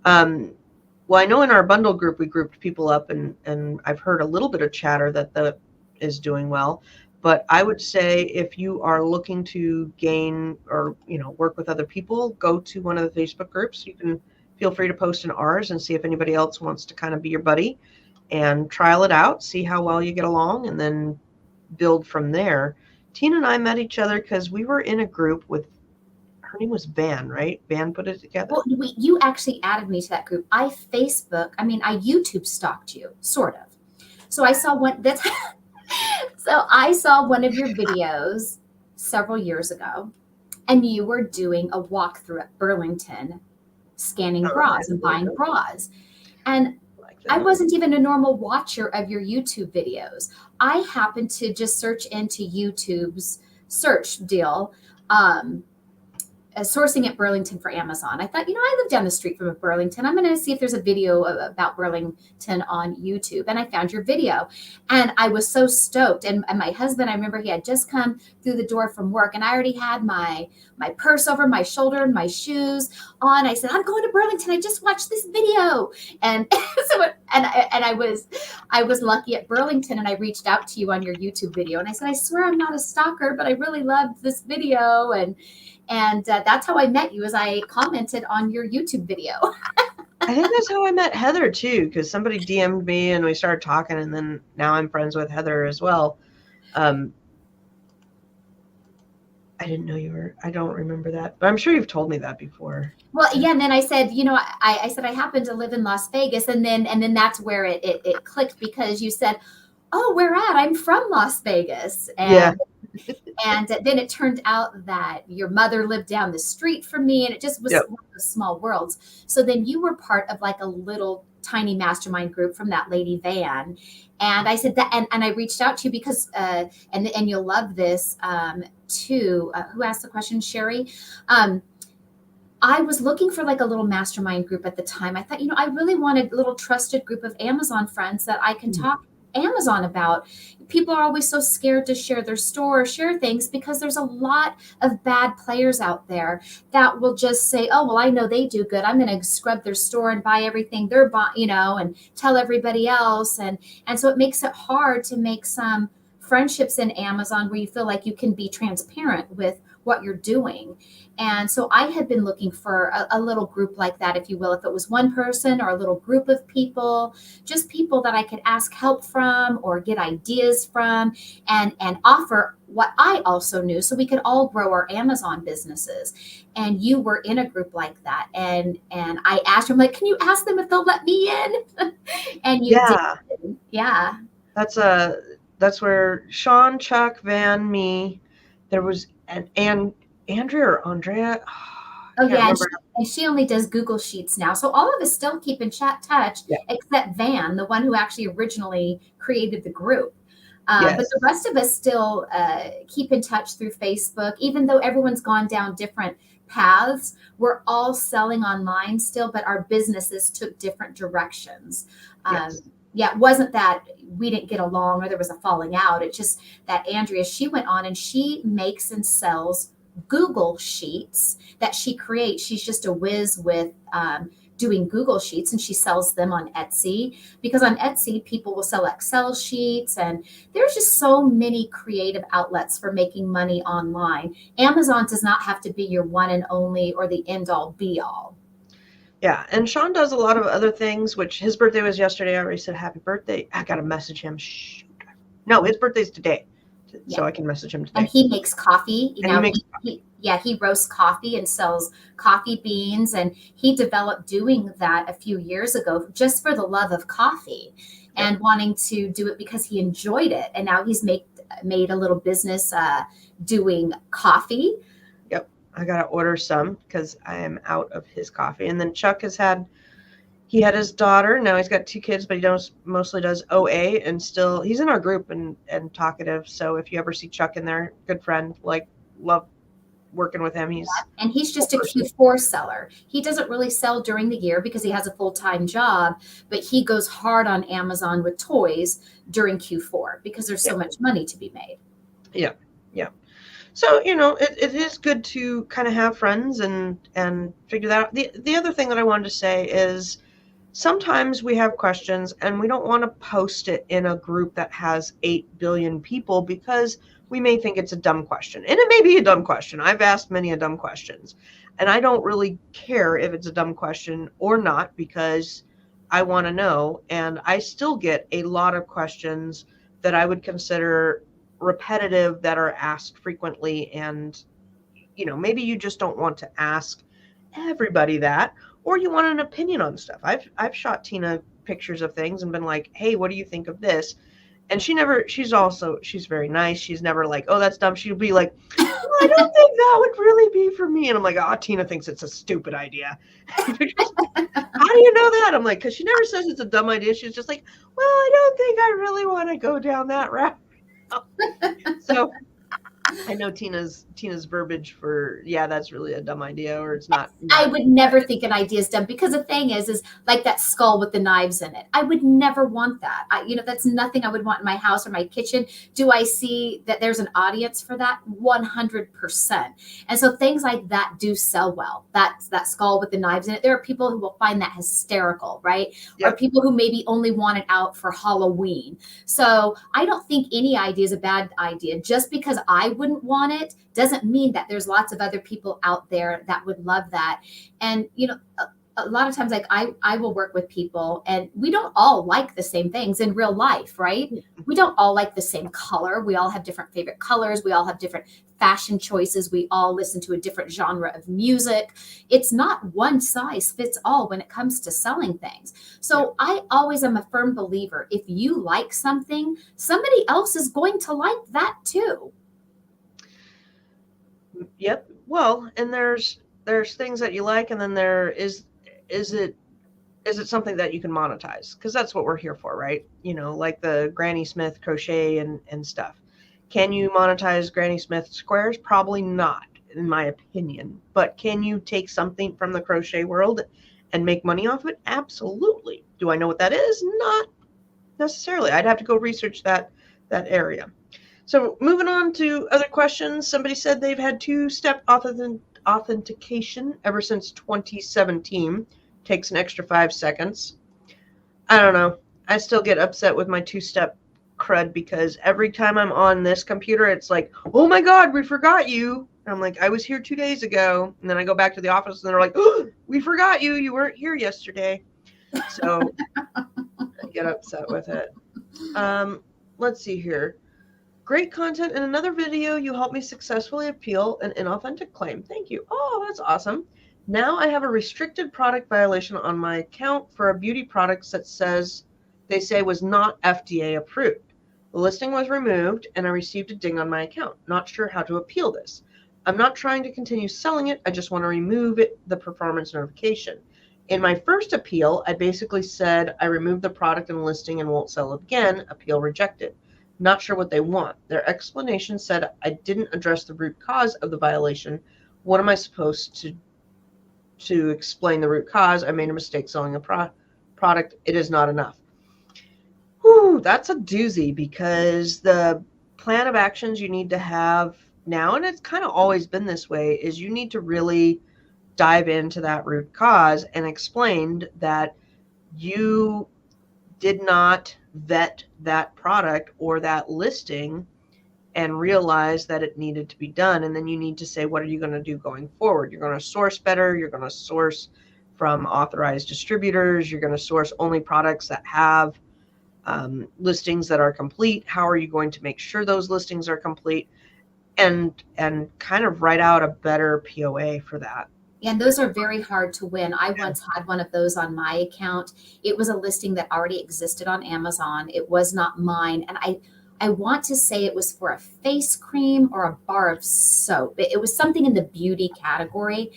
Well, I know in our bundle group, we grouped people up and I've heard a little bit of chatter that is doing well, but I would say if you are looking to gain or, work with other people, go to one of the Facebook groups. You can feel free to post in ours and see if anybody else wants to kind of be your buddy and trial it out, see how well you get along, and then build from there. Tina and I met each other because we were in a group with, her name was Van, right? Van put it together. Well, you actually added me to that group. I YouTube stalked you, sort of. So I saw one that's so I saw one of your videos several years ago, and you were doing a walkthrough at Burlington, scanning bras and buying bras. And I wasn't even a normal watcher of your YouTube videos. I happened to just search into YouTube's search deal, sourcing at Burlington for Amazon. I thought, I live down the street from a Burlington. I'm going to see if there's a video about Burlington on YouTube. And I found your video, and I was so stoked. And my husband, I remember he had just come through the door from work, and I already had my purse over my shoulder and my shoes on. I said, I'm going to Burlington. I just watched this video. And I was lucky at Burlington, and I reached out to you on your YouTube video. And I said, I swear I'm not a stalker, but I really loved this video. And that's how I met you, as I commented on your YouTube video. I think that's how I met Heather too, because somebody DM'd me and we started talking, and then now I'm friends with Heather as well. I didn't know you were, I don't remember that, but I'm sure you've told me that before. Well, yeah, and then I said, I said I happen to live in Las Vegas, and then that's where it clicked, because you said, oh, where at? I'm from Las Vegas. And yeah. And then it turned out that your mother lived down the street from me, and it just was one of those small worlds. So then you were part of like a little tiny mastermind group from that lady Van. And I said that, and I reached out to you because, and you'll love this too. Who asked the question? Sherry. I was looking for like a little mastermind group at the time. I thought, I really wanted a little trusted group of Amazon friends that I can talk Amazon about. People are always so scared to share their store or share things because there's a lot of bad players out there that will just say, oh, well, I know they do good. I'm going to scrub their store and buy everything they're buying, and tell everybody else. And so it makes it hard to make some friendships in Amazon where you feel like you can be transparent with what you're doing. And so I had been looking for a little group like that, if you will, if it was one person or a little group of people, just people that I could ask help from or get ideas from, and offer what I also knew, so we could all grow our Amazon businesses. And you were in a group like that. And I asked him, like, can you ask them if they'll let me in? And you did. Yeah. That's where Sean, Chuck, Van, me, there was and Andrea or Andrea. Oh yeah, and she only does Google Sheets now. So all of us still keep in touch, except Van, the one who actually originally created the group. But the rest of us still keep in touch through Facebook, even though everyone's gone down different paths. We're all selling online still, but our businesses took different directions. Yeah, it wasn't that we didn't get along or there was a falling out. It's just that Andrea, she went on and she makes and sells Google Sheets that she creates. She's just a whiz with doing Google Sheets, and she sells them on Etsy, because on Etsy, people will sell Excel sheets, and there's just so many creative outlets for making money online. Amazon does not have to be your one and only or the end all be all. Yeah, and Sean does a lot of other things, which his birthday was yesterday. I already said happy birthday. I got to message him. Shoot. No, his birthday's today, so I can message him today. And he makes coffee. He roasts coffee and sells coffee beans. And he developed doing that a few years ago just for the love of coffee and wanting to do it because he enjoyed it. And now he's made a little business doing coffee. I got to order some because I am out of his coffee. And then Chuck had his daughter. Now he's got 2 kids, but he mostly does OA, and still he's in our group and talkative. So if you ever see Chuck in there, good friend, love working with him. He's just a Q4 seller. He doesn't really sell during the year because he has a full-time job, but he goes hard on Amazon with toys during Q4 because there's so much money to be made. Yeah. So, it is good to kind of have friends and figure that out. The other thing that I wanted to say is sometimes we have questions and we don't want to post it in a group that has 8 billion people because we may think it's a dumb question. And it may be a dumb question. I've asked many a dumb questions. And I don't really care if it's a dumb question or not because I want to know. And I still get a lot of questions that I would consider repetitive that are asked frequently. And, maybe you just don't want to ask everybody that, or you want an opinion on stuff. I've shot Tina pictures of things and been like, hey, what do you think of this? And she's very nice. She's never like, oh, that's dumb. She'll be like, well, I don't think that would really be for me. And I'm like, oh, Tina thinks it's a stupid idea. How do you know that? I'm like, because she never says it's a dumb idea. She's just like, well, I don't think I really want to go down that route. So I know Tina's verbiage for, yeah, that's really a dumb idea, or it's not. I would never think an idea is dumb, because the thing is like that skull with the knives in it. I would never want that. That's nothing I would want in my house or my kitchen. Do I see that there's an audience for that? 100%. And so things like that do sell well. That's that skull with the knives in it. There are people who will find that hysterical, right? Yep. Or people who maybe only want it out for Halloween. So I don't think any idea is a bad idea. Just because I wouldn't want it doesn't mean that there's lots of other people out there that would love that. And, a lot of times, like I will work with people and we don't all like the same things in real life, right? We don't all like the same color. We all have different favorite colors. We all have different fashion choices. We all listen to a different genre of music. It's not one size fits all when it comes to selling things. So I always am a firm believer. If you like something, somebody else is going to like that too. Yep. Well, and there's things that you like, and then there is it something that you can monetize? Because that's what we're here for, right? Like the Granny Smith crochet and stuff. Can you monetize Granny Smith squares? Probably not, in my opinion. But can you take something from the crochet world and make money off of it? Absolutely. Do I know what that is? Not necessarily. I'd have to go research that area. So moving on to other questions. Somebody said they've had two-step authentication ever since 2017. Takes an extra 5 seconds. I don't know. I still get upset with my two-step crud because every time I'm on this computer, it's like, oh my God, we forgot you. And I'm like, I was here 2 days ago. And then I go back to the office and they're like, oh, we forgot you. You weren't here yesterday. So I get upset with it. Let's see here. Great content. In another video, you helped me successfully appeal an inauthentic claim. Thank you. Oh, that's awesome. Now I have a restricted product violation on my account for a beauty product that they say was not FDA approved. The listing was removed and I received a ding on my account. Not sure how to appeal this. I'm not trying to continue selling it. I just want to remove the performance notification. In my first appeal, I basically said I removed the product and listing and won't sell it again. Appeal rejected. Not sure what they want. Their explanation said I didn't address the root cause of the violation. What am I supposed to explain the root cause? I made a mistake selling a product. It is not enough. Whew, that's a doozy, because the plan of actions you need to have now, and it's kind of always been this way, is you need to really dive into that root cause and explain that you did not vet that product or that listing and realize that it needed to be done. And then you need to say, what are you going to do going forward? You're going to source better. You're going to source from authorized distributors. You're going to source only products that have listings that are complete. How are you going to make sure those listings are complete? And kind of write out a better POA for that. And those are very hard to win. I once had one of those on my account. It was a listing that already existed on Amazon. It was not mine. And I want to say it was for a face cream or a bar of soap. It was something in the beauty category.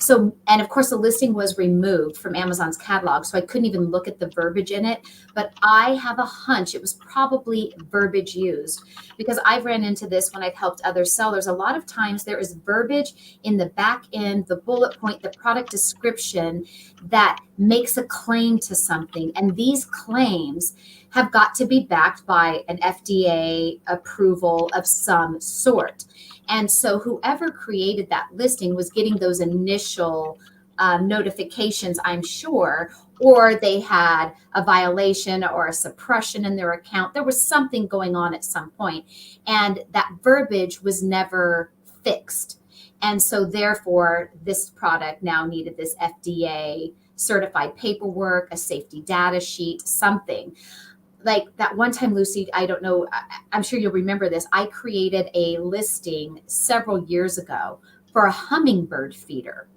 So, and of course the listing was removed from Amazon's catalog, so I couldn't even look at the verbiage in it. But I have a hunch it was probably verbiage used, because I've ran into this when I've helped other sellers. A lot of times there is verbiage in the back end, the bullet point, the product description that makes a claim to something. And these claims have got to be backed by an FDA approval of some sort. And so whoever created that listing was getting those initial notifications, I'm sure, or they had a violation or a suppression in their account. There was something going on at some point, and that verbiage was never fixed. And so therefore, this product now needed this FDA certified paperwork, a safety data sheet, something. Like that one time, Lucy, I don't know, I'm sure you'll remember this. I created a listing several years ago for a hummingbird feeder.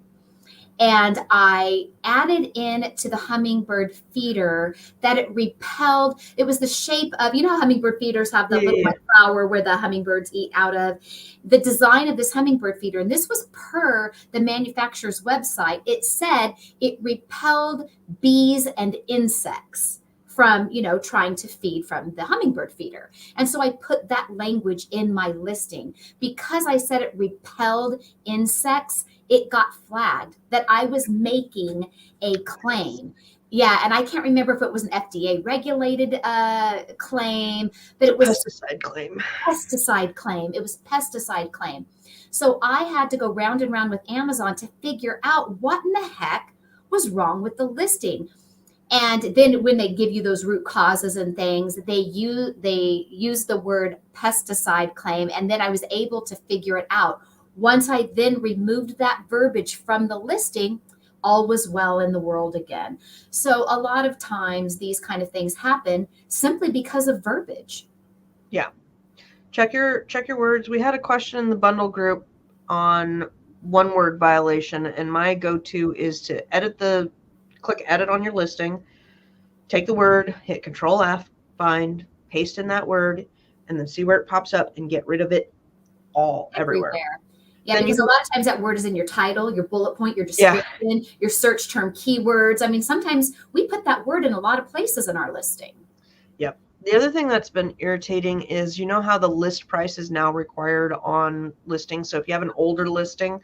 And I added in to the hummingbird feeder that it repelled. It was the shape of, you know how hummingbird feeders have the little white flower where the hummingbirds eat out of. The design of this hummingbird feeder, and this was per the manufacturer's website, it said it repelled bees and insects from, trying to feed from the hummingbird feeder. And so I put that language in my listing. Because I said it repelled insects, it got flagged that I was making a claim. Yeah, and I can't remember if it was an FDA regulated claim, but it was pesticide claim. Pesticide claim. It was pesticide claim. So I had to go round and round with Amazon to figure out what in the heck was wrong with the listing. And then when they give you those root causes and things, they use the word pesticide claim, and then I was able to figure it out. Once I then removed that verbiage from the listing, all was well in the world again. So a lot of times these kind of things happen simply because of verbiage. Yeah. Check your words. We had a question in the bundle group on one word violation, and my go-to is to click edit on your listing, take the word, hit Control F, find, paste in that word, and then see where it pops up and get rid of it all everywhere. Yeah, then because a lot of times that word is in your title, your bullet point, your description, your search term keywords. I mean, sometimes we put that word in a lot of places in our listing. Yep. The other thing that's been irritating is, you know how the list price is now required on listings. So if you have an older listing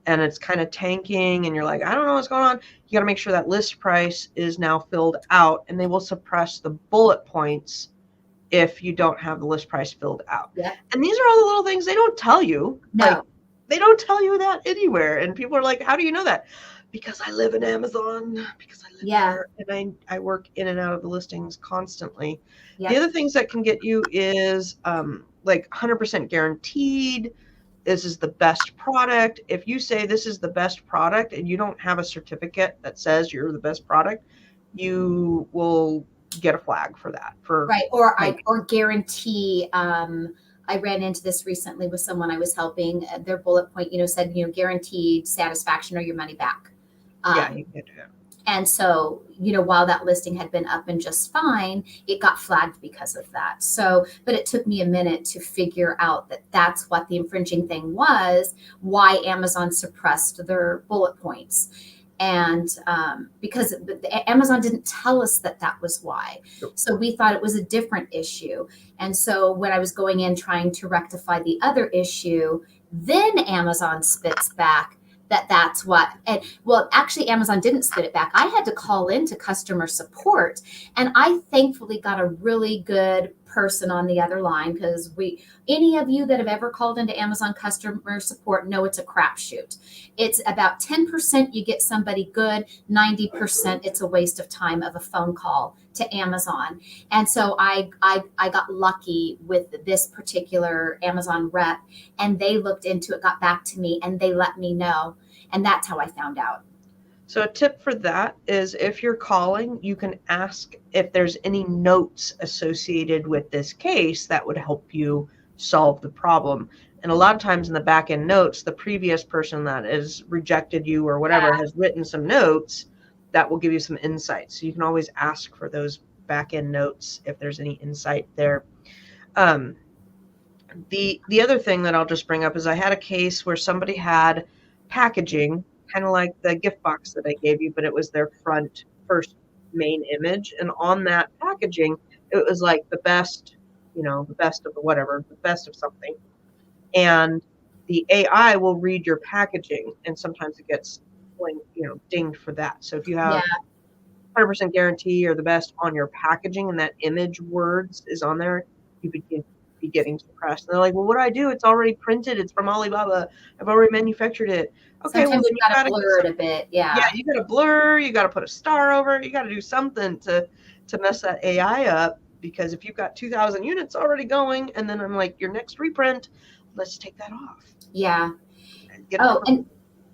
and it's kind of tanking and you're like, I don't know what's going on, you got to make sure that list price is now filled out, and they will suppress the bullet points if you don't have the list price filled out. Yep. And these are all the little things they don't tell you. No. Like, they don't tell you that anywhere. And people are like, how do you know that? Because I live in Amazon, because I live there, and I work in and out of the listings constantly. Yep. The other things that can get you is like 100% guaranteed. This is the best product. If you say this is the best product and you don't have a certificate that says you're the best product, you will get a flag for that. Right. Or guarantee. I ran into this recently with someone I was helping. Their bullet point, said, guaranteed satisfaction or your money back. Yeah, you can do that. And so, while that listing had been up and just fine, it got flagged because of that. So, but it took me a minute to figure out that that's what the infringing thing was, why Amazon suppressed their bullet points. And because Amazon didn't tell us that was why. So we thought it was a different issue. And so when I was going in trying to rectify the other issue, then Amazon spits back that's what. And well, actually, Amazon didn't spit it back. I had to call into customer support, and I thankfully got a really good person on the other line, because any of you that have ever called into Amazon customer support know it's a crapshoot. It's about 10% you get somebody good, 90% it's a waste of time of a phone call to Amazon. And so I got lucky with this particular Amazon rep, and they looked into it, got back to me, and they let me know. And that's how I found out. So a tip for that is, if you're calling, you can ask if there's any notes associated with this case that would help you solve the problem. And a lot of times in the back end notes, the previous person that has rejected you or whatever has written some notes that will give you some insight. So you can always ask for those back end notes if there's any insight there. The other thing that I'll just bring up is, I had a case where somebody had packaging, kind of like the gift box that I gave you, but it was their first main image. And on that packaging, it was like the best, the best of whatever, the best of something. And the AI will read your packaging, and sometimes it gets, dinged for that. So if you have 100% guarantee or the best on your packaging, and that image words is on there, you could get be getting suppressed. And they're like, well, what do I do? It's already printed. It's from Alibaba. I've already manufactured it. Okay, well Sometimes then you you got got to to blur it a bit. yeah, Yeah. you got to blur. You got to put a star over it. You got to do something to mess that AI up. Because if you've got 2,000 units already going, and then I'm like, your next reprint, let's take that off. Yeah. Get Oh, and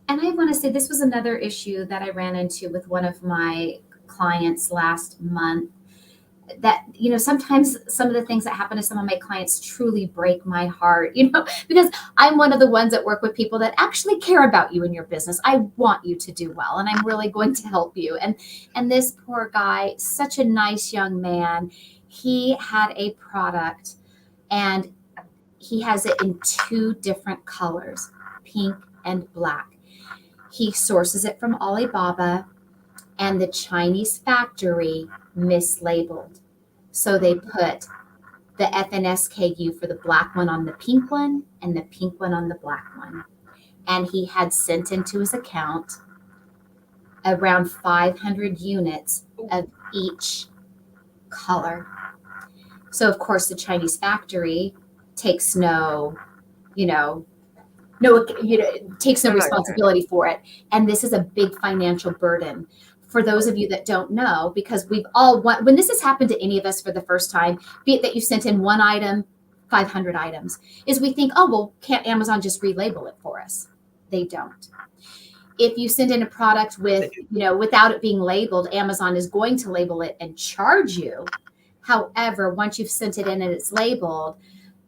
I want to say this was another issue that I ran into with one of my clients last month. That, sometimes some of the things that happen to some of my clients truly break my heart, because I'm one of the ones that work with people that actually care about you and your business. I want you to do well, and I'm really going to help you. And this poor guy, such a nice young man, he had a product and he has it in 2 different colors, pink and black. He sources it from Alibaba, and the Chinese factory mislabeled. So they put the FNSKU for the black one on the pink one and the pink one on the black one. And he had sent into his account around 500 units of each color. So of course the Chinese factory takes takes no responsibility for it. And this is a big financial burden for those of you that don't know, because we've all when this has happened to any of us for the first time, be it that you sent in 1 item, 500 items, is we think, oh, well, can't Amazon just relabel it for us? They don't. If you send in a product without it being labeled, Amazon is going to label it and charge you. However, once you've sent it in and it's labeled,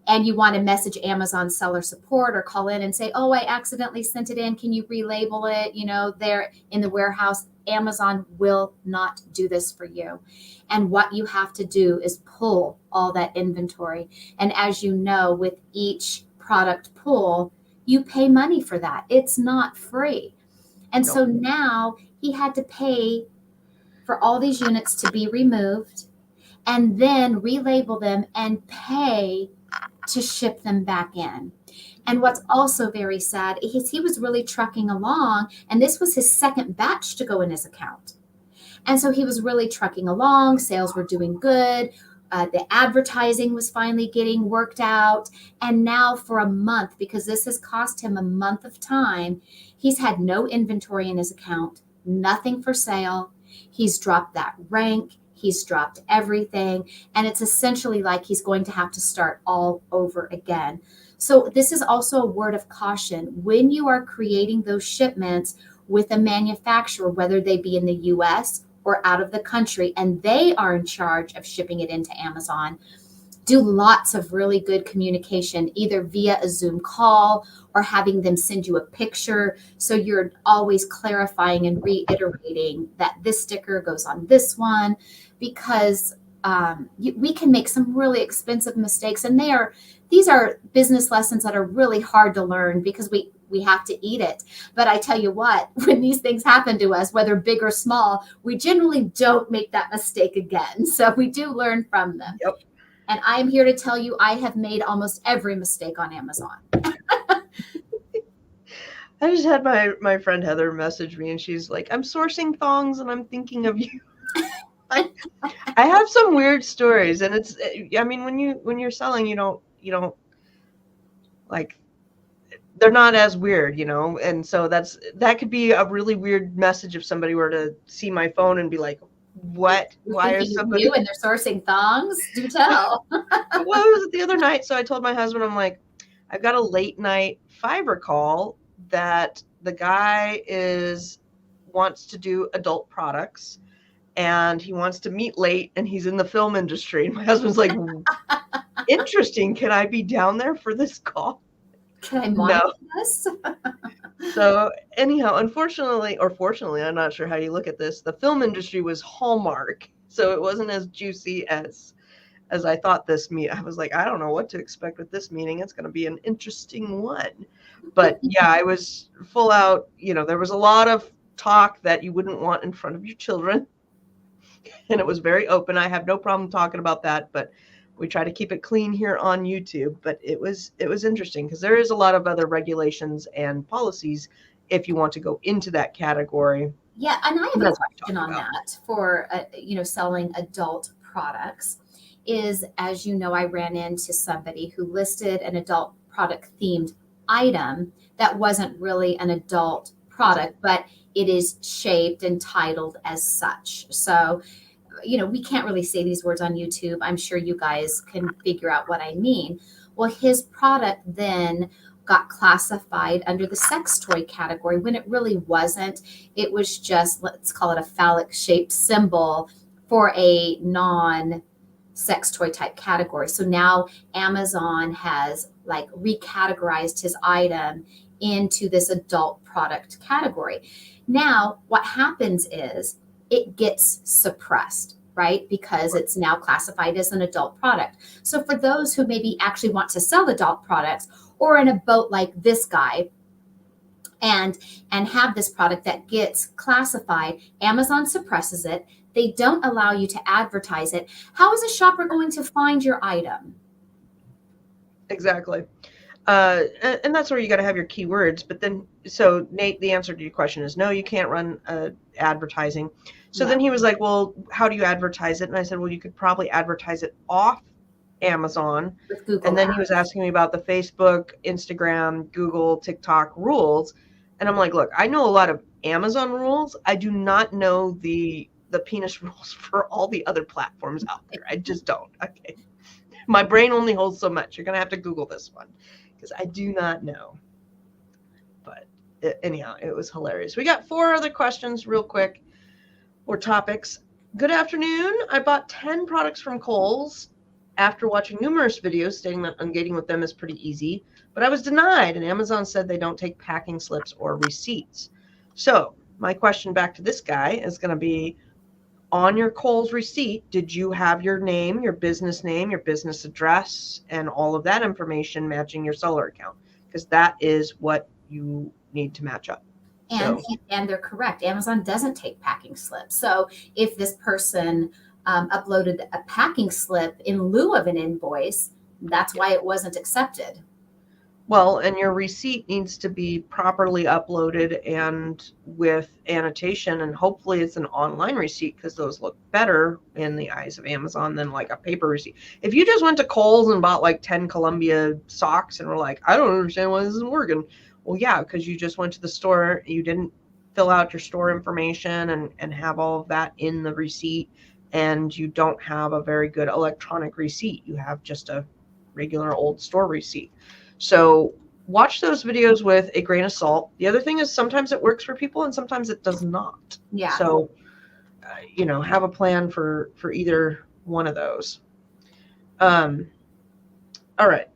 and you want to message Amazon seller support or call in and say, oh, I accidentally sent it in. Can you relabel it? They're in the warehouse. Amazon will not do this for you. And what you have to do is pull all that inventory. And as you know, with each product pull, you pay money for that. It's not free. And so now he had to pay for all these units to be removed and then relabel them and pay to ship them back in. And what's also very sad is he was really trucking along, and this was his second batch to go in his account. And so he was really trucking along. Sales were doing good. The advertising was finally getting worked out. And now for a month, because this has cost him a month of time, he's had no inventory in his account, nothing for sale. He's dropped that rank. He's dropped everything. And it's essentially like he's going to have to start all over again. So this is also a word of caution. When you are creating those shipments with a manufacturer, whether they be in the US or out of the country, and they are in charge of shipping it into Amazon, do lots of really good communication, either via a Zoom call or having them send you a picture. So you're always clarifying and reiterating that this sticker goes on this one, because we can make some really expensive mistakes. And these are business lessons that are really hard to learn because we have to eat it. But I tell you what, when these things happen to us, whether big or small, we generally don't make that mistake again. So we do learn from them. Yep. And I am here to tell you, I have made almost every mistake on Amazon. I just had my friend Heather message me, and she's like, I'm sourcing thongs and I'm thinking of you. I have some weird stories, and when you're selling, you don't like, they're not as weird, and so that could be a really weird message if somebody were to see my phone and be like, what? Why is somebody you and they're sourcing thongs? Do tell. Well, it was the other night, so I told my husband, I'm like, I've got a late night Fiverr call that the guy wants to do adult products, and he wants to meet late, and he's in the film industry. And my husband's like, interesting. Can I be down there for this call? Can I monitor this? So anyhow, unfortunately, or fortunately, I'm not sure how you look at this, the film industry was Hallmark. So it wasn't as juicy as I thought this meet. I was like, I don't know what to expect with this meeting. It's going to be an interesting one. But yeah, I was full out, there was a lot of talk that you wouldn't want in front of your children. And it was very open. I have no problem talking about that, but we try to keep it clean here on YouTube. But it was interesting because there is a lot of other regulations and policies if you want to go into that category. Yeah, and I have a question on that for selling adult products. is, as you know, I ran into somebody who listed an adult product themed item that wasn't really an adult product, but it is shaped and titled as such. So, we can't really say these words on YouTube. I'm sure you guys can figure out what I mean. Well, his product then got classified under the sex toy category when it really wasn't. It was just, let's call it a phallic shaped symbol for a non sex toy type category. So now Amazon has like recategorized his item into this adult product category. Now, what happens is it gets suppressed, right? Because it's now classified as an adult product. So for those who maybe actually want to sell adult products or in a boat like this guy and have this product that gets classified, Amazon suppresses it. They don't allow you to advertise it. How is a shopper going to find your item? Exactly. And that's where you got to have your keywords. But then, so Nate, the answer to your question is no, you can't run advertising. So then he was like, well, how do you advertise it? And I said, well, you could probably advertise it off Amazon. With Google And then Ads. he was asking me about the Facebook, Instagram, Google, TikTok rules. And I'm like, look, I know a lot of Amazon rules. I do not know the penis rules for all the other platforms out there. I just don't. Okay. My brain only holds so much. You're going to have to Google this one because I do not know. But anyhow, it was hilarious. We got 4 other questions real quick, or topics. Good afternoon. I bought 10 products from Kohl's after watching numerous videos stating that ungating with them is pretty easy, but I was denied, and Amazon said they don't take packing slips or receipts. So my question back to this guy is going to be, on your Kohl's receipt, did you have your name, your business address, and all of that information matching your seller account? Because that is what you need to match up. And they're correct. Amazon doesn't take packing slips. So if this person uploaded a packing slip in lieu of an invoice, that's why it wasn't accepted. Well, and your receipt needs to be properly uploaded and with annotation, and hopefully it's an online receipt because those look better in the eyes of Amazon than like a paper receipt. If you just went to Kohl's and bought like 10 Columbia socks and were like, I don't understand why this isn't working. Well, yeah, because you just went to the store, you didn't fill out your store information and have all of that in the receipt, and you don't have a very good electronic receipt. You have just a regular old store receipt. So watch those videos with a grain of salt. The other thing is sometimes it works for people and sometimes it does not. Yeah. So, have a plan for either one of those. All right.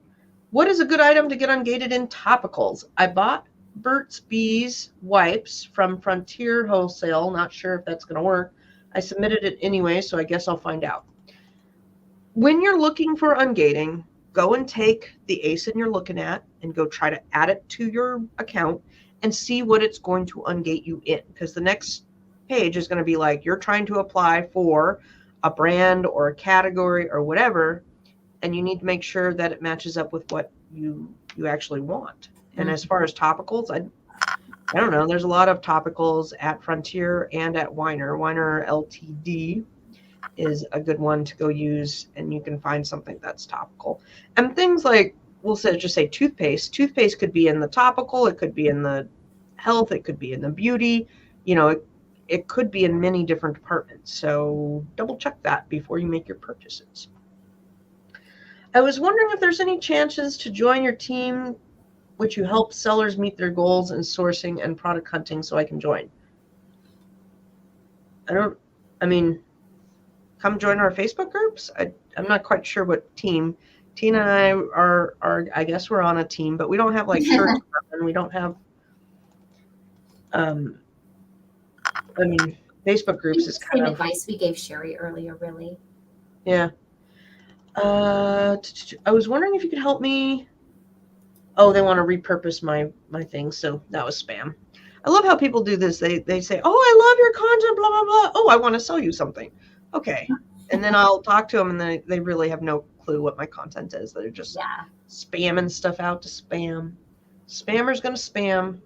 What is a good item to get ungated in topicals? I bought Burt's Bees wipes from Frontier Wholesale. Not sure if that's going to work. I submitted it anyway, so I guess I'll find out. When you're looking for ungating, go and take the ASIN you're looking at and go try to add it to your account and see what it's going to ungate you in. Because the next page is going to be like, you're trying to apply for a brand or a category or whatever, and you need to make sure that it matches up with what you actually want. And as far as topicals, I don't know. There's a lot of topicals at Frontier and at Weiner. Weiner LTD is a good one to go use, and you can find something that's topical. And things like, just say toothpaste. Toothpaste could be in the topical, it could be in the health, it could be in the beauty, it could be in many different departments. So double check that before you make your purchases. I was wondering if there's any chances to join your team, which you help sellers meet their goals in sourcing and product hunting, so I can join. Come join our Facebook groups. I'm not quite sure what team. Tina and I are I guess we're on a team, but we don't have like shirts and we don't have Facebook groups is kind of advice we gave Sherry earlier, really. Yeah. I was wondering if you could help me. Oh, they want to repurpose my thing, so that was spam. I love how people do this. They say, "Oh, I love your content, blah blah blah. Oh, I want to sell you something." Okay. And then I'll talk to them, and they really have no clue what my content is. They're just spamming stuff out to spam. Spammer's going to spam.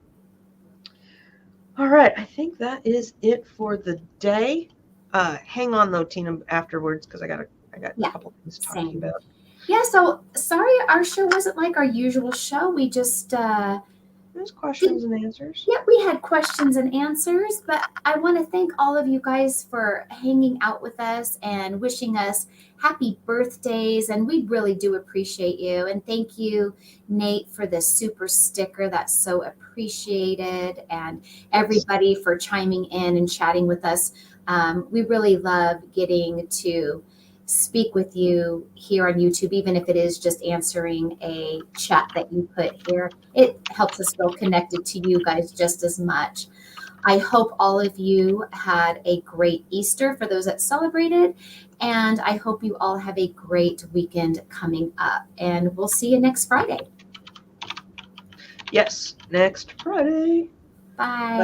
All right. I think that is it for the day. Hang on, though, Tina, afterwards, because I I got Yeah, a couple things to talk to you same. about. Yeah, so sorry our show wasn't like our usual show. We just There's questions and answers. yeah, we had questions and answers, but I want to thank all of you guys for hanging out with us and wishing us happy birthdays. And we really do appreciate you. And thank you, Nate, for this super sticker. That's so appreciated. And everybody for chiming in and chatting with us. We really love getting to speak with you here on YouTube, even if it is just answering a chat that you put here. It helps us feel connected to you guys just as much. I hope all of you had a great Easter for those that celebrated, and I hope you all have a great weekend coming up. And we'll see you next Friday. Yes, next Friday. Bye.